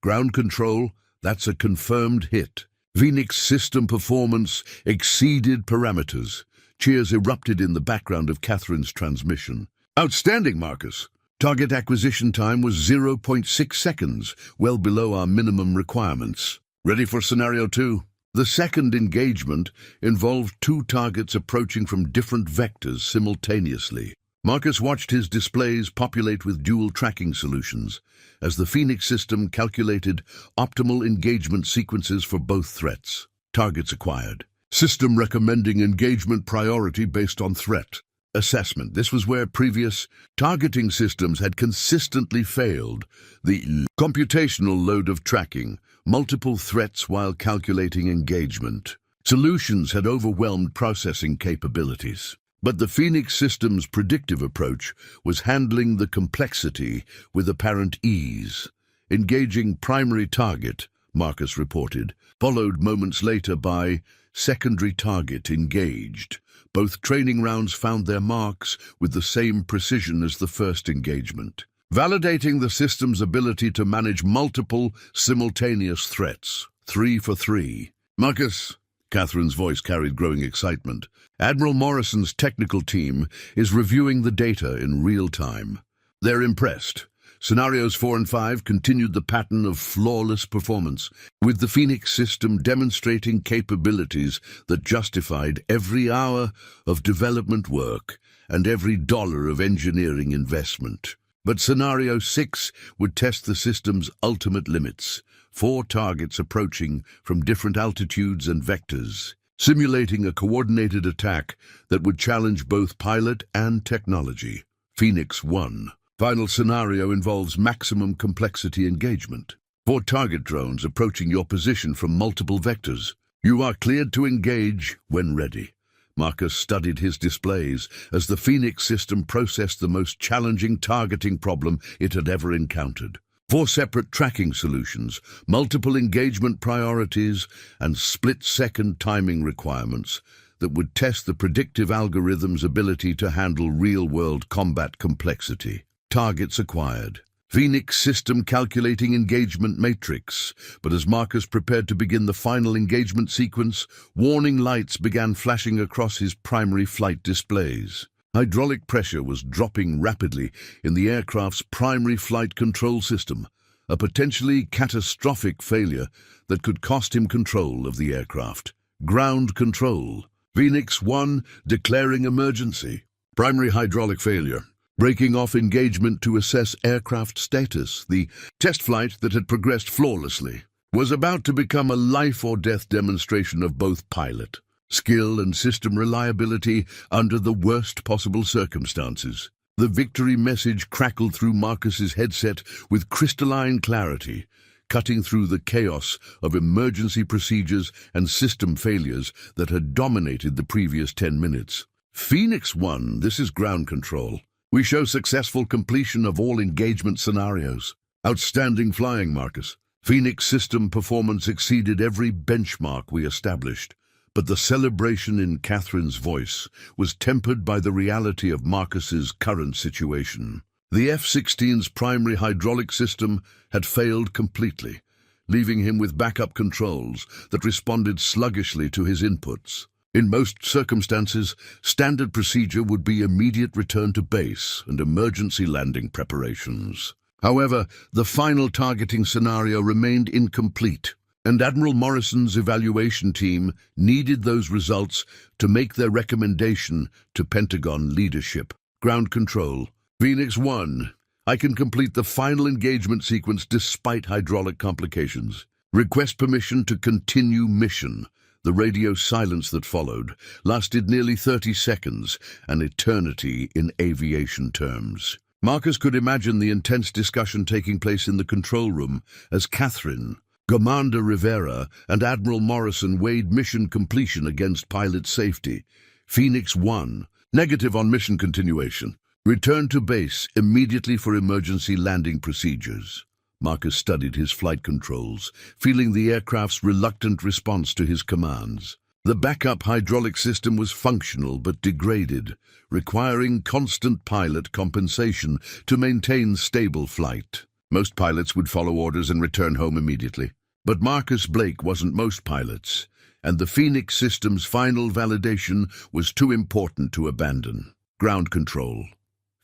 "Ground control, that's a confirmed hit." Phoenix system performance exceeded parameters. Cheers erupted in the background of Catherine's transmission. "Outstanding, Marcus. Target acquisition time was 0.6 seconds, well below our minimum requirements. Ready for Scenario 2? The second engagement involved two targets approaching from different vectors simultaneously. Marcus watched his displays populate with dual tracking solutions as the Phoenix system calculated optimal engagement sequences for both threats. Targets acquired. System recommending engagement priority based on threat. Assessment. This was where previous targeting systems had consistently failed. The computational load of tracking multiple threats while calculating engagement. Solutions had overwhelmed processing capabilities. But the Phoenix system's predictive approach was handling the complexity with apparent ease. Engaging primary target, Marcus reported, followed moments later by secondary target engaged. Both training rounds found their marks with the same precision as the first engagement, validating the system's ability to manage multiple simultaneous threats. 3 for 3. Marcus, Catherine's voice carried growing excitement. Admiral Morrison's technical team is reviewing the data in real time. They're impressed. Scenarios 4 and 5 continued the pattern of flawless performance, with the Phoenix system demonstrating capabilities that justified every hour of development work and every dollar of engineering investment. But Scenario 6 would test the system's ultimate limits, 4 targets approaching from different altitudes and vectors, simulating a coordinated attack that would challenge both pilot and technology. Phoenix 1. Final scenario involves maximum complexity engagement. 4 target drones approaching your position from multiple vectors. You are cleared to engage when ready. Marcus studied his displays as the Phoenix system processed the most challenging targeting problem it had ever encountered. 4 separate tracking solutions, multiple engagement priorities, and split-second timing requirements that would test the predictive algorithm's ability to handle real-world combat complexity. Targets acquired. Phoenix system calculating engagement matrix, but as Marcus prepared to begin the final engagement sequence, warning lights began flashing across his primary flight displays. Hydraulic pressure was dropping rapidly in the aircraft's primary flight control system, a potentially catastrophic failure that could cost him control of the aircraft. Ground control. Phoenix 1 declaring emergency. Primary hydraulic failure. Breaking off engagement to assess aircraft status. The test flight that had progressed flawlessly was about to become a life-or-death demonstration of both pilot skill and system reliability under the worst possible circumstances. The victory message crackled through Marcus's headset with crystalline clarity, cutting through the chaos of emergency procedures and system failures that had dominated the previous 10 minutes. Phoenix 1, this is ground control. We show successful completion of all engagement scenarios. Outstanding flying, Marcus. Phoenix system performance exceeded every benchmark we established. But the celebration in Catherine's voice was tempered by the reality of Marcus's current situation. The F-16's primary hydraulic system had failed completely, leaving him with backup controls that responded sluggishly to his inputs. In most circumstances, standard procedure would be immediate return to base and emergency landing preparations. However, the final targeting scenario remained incomplete, and Admiral Morrison's evaluation team needed those results to make their recommendation to Pentagon leadership. Ground control. Phoenix 1. I can complete the final engagement sequence despite hydraulic complications. Request permission to continue mission. The radio silence that followed lasted nearly 30 seconds, an eternity in aviation terms. Marcus could imagine the intense discussion taking place in the control room as Catherine, Commander Rivera, and Admiral Morrison weighed mission completion against pilot safety. Phoenix 1. Negative on mission continuation. Return to base immediately for emergency landing procedures. Marcus studied his flight controls, feeling the aircraft's reluctant response to his commands. The backup hydraulic system was functional but degraded, requiring constant pilot compensation to maintain stable flight. Most pilots would follow orders and return home immediately. But Marcus Blake wasn't most pilots, and the Phoenix system's final validation was too important to abandon. Ground control.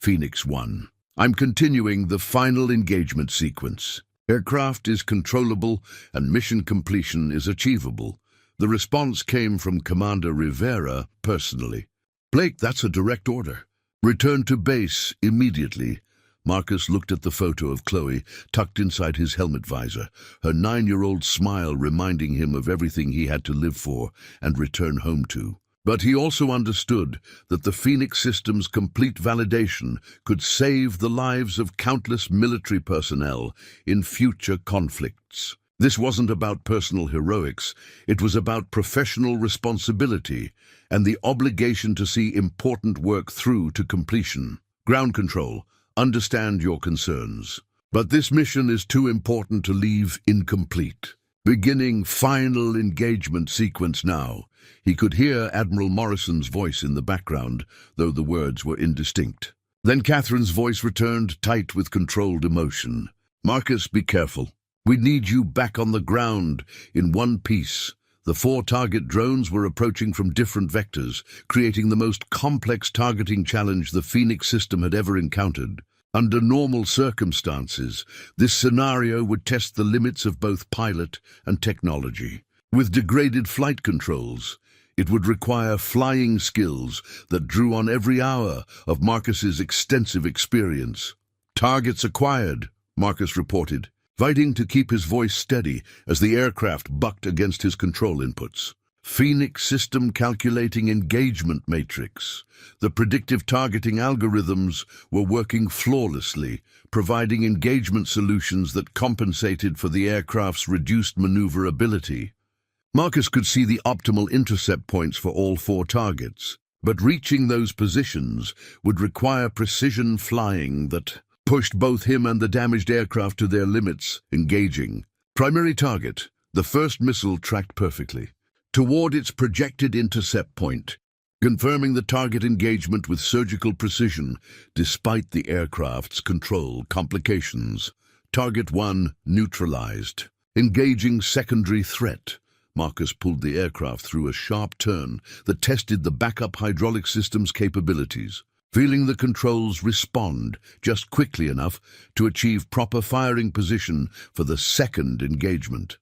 Phoenix 1. I'm continuing the final engagement sequence. Aircraft is controllable and mission completion is achievable. The response came from Commander Rivera personally. Blake, that's a direct order. Return to base immediately. Marcus looked at the photo of Chloe tucked inside his helmet visor, her 9-year-old smile reminding him of everything he had to live for and return home to. But he also understood that the Phoenix system's complete validation could save the lives of countless military personnel in future conflicts. This wasn't about personal heroics, it was about professional responsibility and the obligation to see important work through to completion. Ground control, understand your concerns. But this mission is too important to leave incomplete. Beginning final engagement sequence now. He could hear Admiral Morrison's voice in the background, though the words were indistinct. Then Catherine's voice returned, tight with controlled emotion. Marcus, be careful. We need you back on the ground in one piece. The 4 target drones were approaching from different vectors, creating the most complex targeting challenge the Phoenix system had ever encountered. Under normal circumstances, this scenario would test the limits of both pilot and technology. With degraded flight controls, it would require flying skills that drew on every hour of Marcus's extensive experience. Targets acquired, Marcus reported, fighting to keep his voice steady as the aircraft bucked against his control inputs. Phoenix system calculating engagement matrix. The predictive targeting algorithms were working flawlessly, providing engagement solutions that compensated for the aircraft's reduced maneuverability. Marcus could see the optimal intercept points for all 4 targets, but reaching those positions would require precision flying that pushed both him and the damaged aircraft to their limits. Engaging. Primary target. The first missile tracked perfectly toward its projected intercept point, confirming the target engagement with surgical precision despite the aircraft's control complications. Target 1 neutralized. Engaging secondary threat. Marcus pulled the aircraft through a sharp turn that tested the backup hydraulic system's capabilities, feeling the controls respond just quickly enough to achieve proper firing position for the second engagement.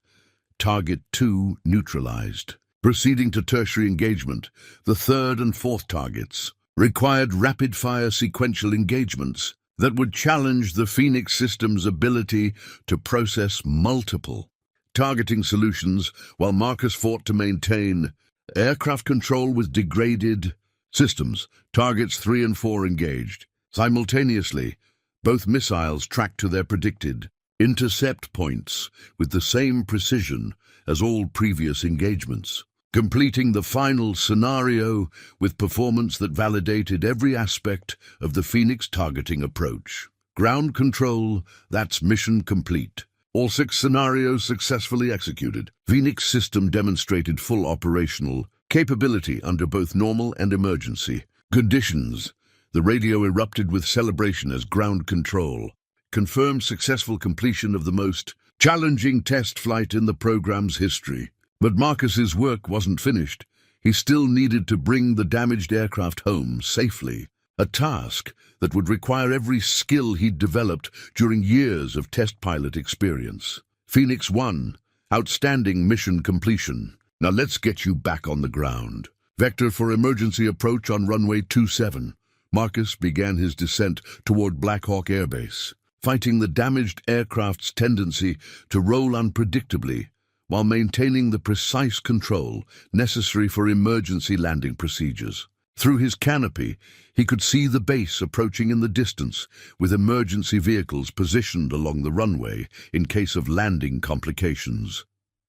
Target 2 neutralized. Proceeding to tertiary engagement, the 3rd and 4th targets required rapid-fire sequential engagements that would challenge the Phoenix system's ability to process multiple targeting solutions while Marcus fought to maintain aircraft control with degraded systems. Targets 3 and 4 engaged. Simultaneously, both missiles tracked to their predicted intercept points with the same precision as all previous engagements, completing the final scenario with performance that validated every aspect of the Phoenix targeting approach. Ground control, that's mission complete. All 6 scenarios successfully executed. Phoenix system demonstrated full operational capability under both normal and emergency conditions. The radio erupted with celebration as ground control confirmed successful completion of the most challenging test flight in the program's history. But Marcus's work wasn't finished. He still needed to bring the damaged aircraft home safely, a task that would require every skill he'd developed during years of test pilot experience. Phoenix 1, outstanding mission completion. Now let's get you back on the ground. Vector for emergency approach on runway 27. Marcus began his descent toward Black Hawk Air Base, fighting the damaged aircraft's tendency to roll unpredictably while maintaining the precise control necessary for emergency landing procedures. Through his canopy, he could see the base approaching in the distance, with emergency vehicles positioned along the runway in case of landing complications.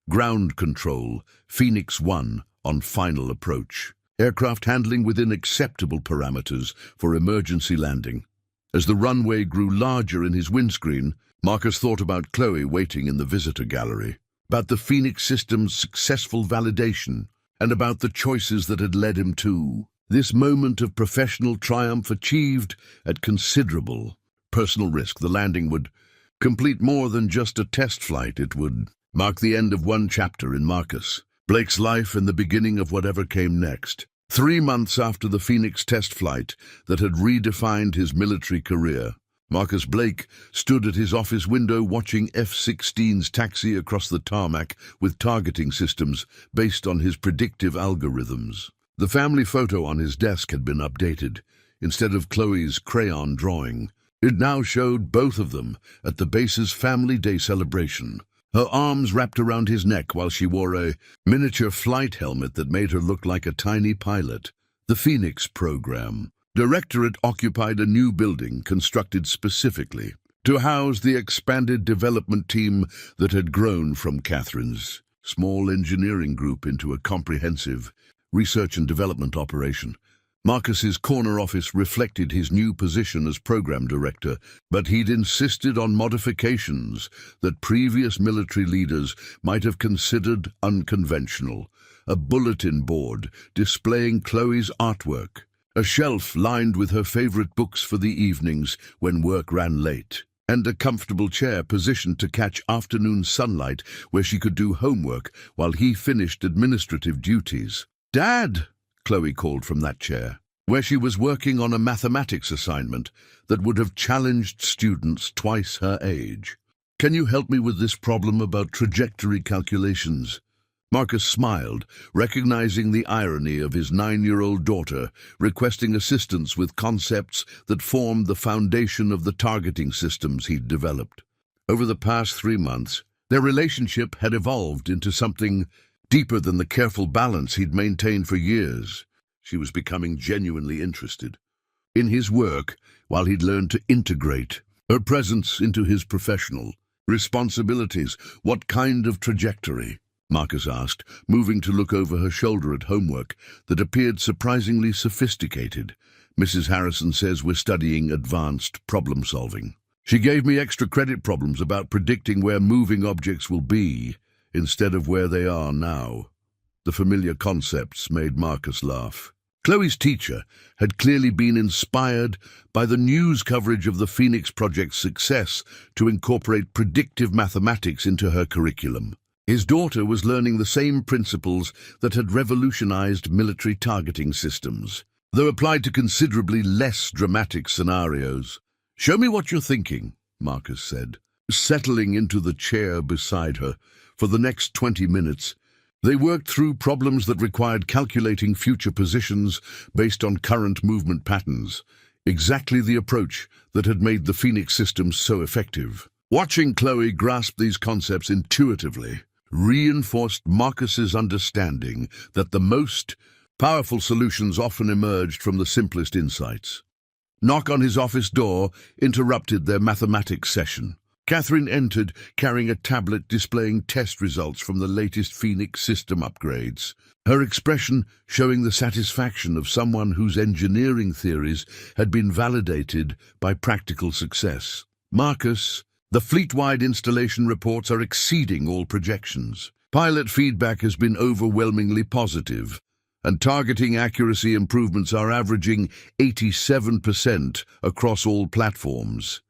Ground control, Phoenix 1 on final approach. Aircraft handling within acceptable parameters for emergency landing. As the runway grew larger in his windscreen, Marcus thought about Chloe waiting in the visitor gallery, about the Phoenix system's successful validation, and about the choices that had led him to this moment of professional triumph achieved at considerable personal risk. The landing would complete more than just a test flight. It would mark the end of one chapter in Marcus Blake's life and the beginning of whatever came next. 3 months after the Phoenix test flight that had redefined his military career, Marcus Blake stood at his office window watching F-16's taxi across the tarmac with targeting systems based on his predictive algorithms. The family photo on his desk had been updated. Instead of Chloe's crayon drawing, it now showed both of them at the base's Family Day celebration. Her arms wrapped around his neck while she wore a miniature flight helmet that made her look like a tiny pilot. The Phoenix program. Directorate occupied a new building constructed specifically to house the expanded development team that had grown from Catherine's small engineering group into a comprehensive research and development operation. Marcus's corner office reflected his new position as program director, but he'd insisted on modifications that previous military leaders might have considered unconventional. A bulletin board displaying Chloe's artwork, a shelf lined with her favorite books for the evenings when work ran late, and a comfortable chair positioned to catch afternoon sunlight where she could do homework while he finished administrative duties. "Dad!" Chloe called from that chair, where she was working on a mathematics assignment that would have challenged students twice her age. "Can you help me with this problem about trajectory calculations?" Marcus smiled, recognizing the irony of his 9-year-old daughter requesting assistance with concepts that formed the foundation of the targeting systems he'd developed. Over the past 3 months, their relationship had evolved into something deeper than the careful balance he'd maintained for years. She was becoming genuinely interested in his work while he'd learned to integrate her presence into his professional responsibilities. "What kind of trajectory?" Marcus asked, moving to look over her shoulder at homework that appeared surprisingly sophisticated. "Mrs. Harrison says we're studying advanced problem-solving. She gave me extra credit problems about predicting where moving objects will be instead of where they are now." The familiar concepts made Marcus laugh. Chloe's teacher had clearly been inspired by the news coverage of the Phoenix Project's success to incorporate predictive mathematics into her curriculum. His daughter was learning the same principles that had revolutionized military targeting systems, though applied to considerably less dramatic scenarios. "Show me what you're thinking," Marcus said, settling into the chair beside her. For the next 20 minutes, they worked through problems that required calculating future positions based on current movement patterns, exactly the approach that had made the Phoenix system so effective. Watching Chloe grasp these concepts intuitively reinforced Marcus's understanding that the most powerful solutions often emerged from the simplest insights. Knock on his office door interrupted their mathematics session. Catherine entered, carrying a tablet displaying test results from the latest Phoenix system upgrades, her expression showing the satisfaction of someone whose engineering theories had been validated by practical success. "Marcus, the fleet-wide installation reports are exceeding all projections. Pilot feedback has been overwhelmingly positive, and targeting accuracy improvements are averaging 87% across all platforms.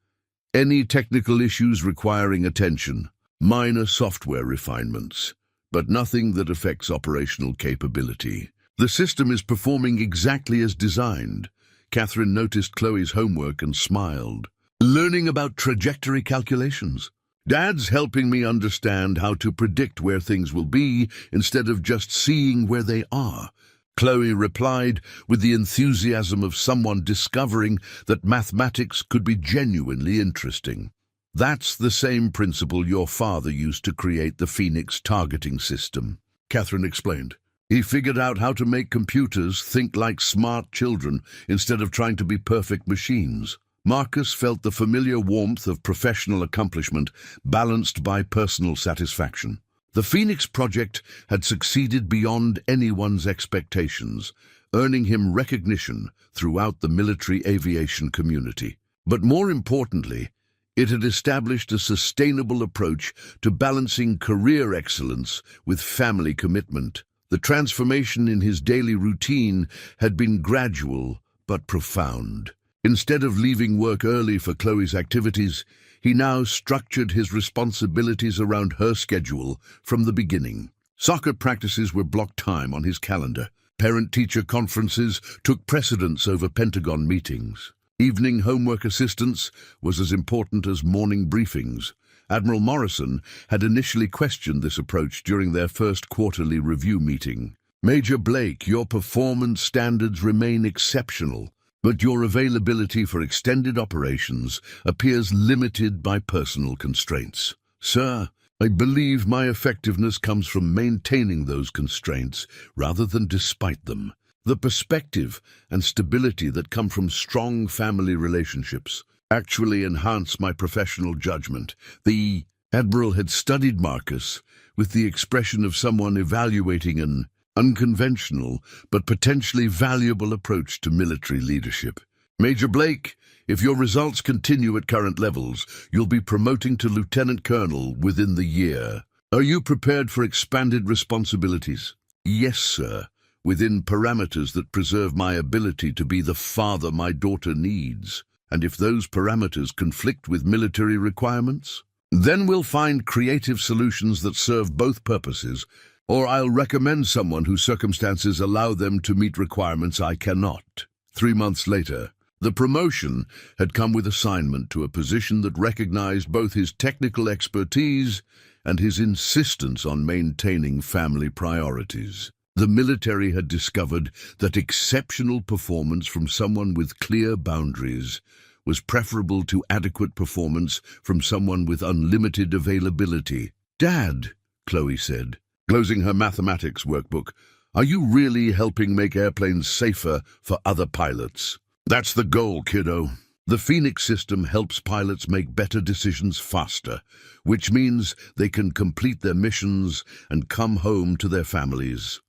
Any technical issues requiring attention, minor software refinements, but nothing that affects operational capability. The system is performing exactly as designed." Catherine noticed Chloe's homework and smiled. "Learning about trajectory calculations. Dad's helping me understand how to predict where things will be instead of just seeing where they are," Chloe replied with the enthusiasm of someone discovering that mathematics could be genuinely interesting. "That's the same principle your father used to create the Phoenix targeting system," Catherine explained. "He figured out how to make computers think like smart children instead of trying to be perfect machines." Marcus felt the familiar warmth of professional accomplishment balanced by personal satisfaction. The Phoenix Project had succeeded beyond anyone's expectations, earning him recognition throughout the military aviation community. But more importantly, it had established a sustainable approach to balancing career excellence with family commitment. The transformation in his daily routine had been gradual but profound. Instead of leaving work early for Chloe's activities, he now structured his responsibilities around her schedule from the beginning. Soccer practices were blocked time on his calendar. Parent-teacher conferences took precedence over Pentagon meetings. Evening homework assistance was as important as morning briefings. Admiral Morrison had initially questioned this approach during their first quarterly review meeting. Major Blake, your performance standards remain exceptional, but your availability for extended operations appears limited by personal constraints. Sir, I believe my effectiveness comes from maintaining those constraints rather than despite them. The perspective and stability that come from strong family relationships actually enhance my professional judgment. The Admiral had studied Marcus with the expression of someone evaluating an unconventional but potentially valuable approach to military leadership. Major Blake, if your results continue at current levels, you'll be promoting to Lieutenant Colonel within the year. Are you prepared for expanded responsibilities? Yes, sir, within parameters that preserve my ability to be the father my daughter needs. And if those parameters conflict with military requirements, then we'll find creative solutions that serve both purposes, or I'll recommend someone whose circumstances allow them to meet requirements I cannot. 3 months later, the promotion had come with assignment to a position that recognized both his technical expertise and his insistence on maintaining family priorities. The military had discovered that exceptional performance from someone with clear boundaries was preferable to adequate performance from someone with unlimited availability. "Dad," Chloe said, closing her mathematics workbook, "are you really helping make airplanes safer for other pilots?" "That's the goal, kiddo. The Phoenix system helps pilots make better decisions faster, which means they can complete their missions and come home to their families.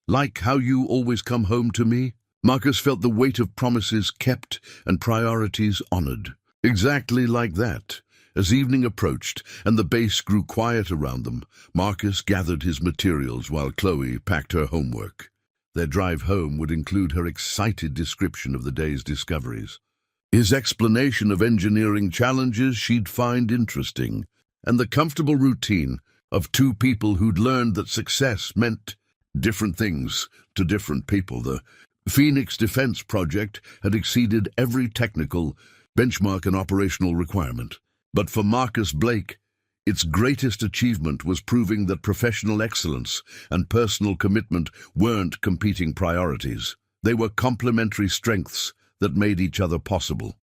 Like how you always come home to me?" Marcus felt the weight of promises kept and priorities honored. Exactly like that. As evening approached and the base grew quiet around them, Marcus gathered his materials while Chloe packed her homework. Their drive home would include her excited description of the day's discoveries, his explanation of engineering challenges she'd find interesting, and the comfortable routine of two people who'd learned that success meant different things to different people. The Phoenix Defense Project had exceeded every technical benchmark and operational requirement. But for Marcus Blake, its greatest achievement was proving that professional excellence and personal commitment weren't competing priorities. They were complementary strengths that made each other possible.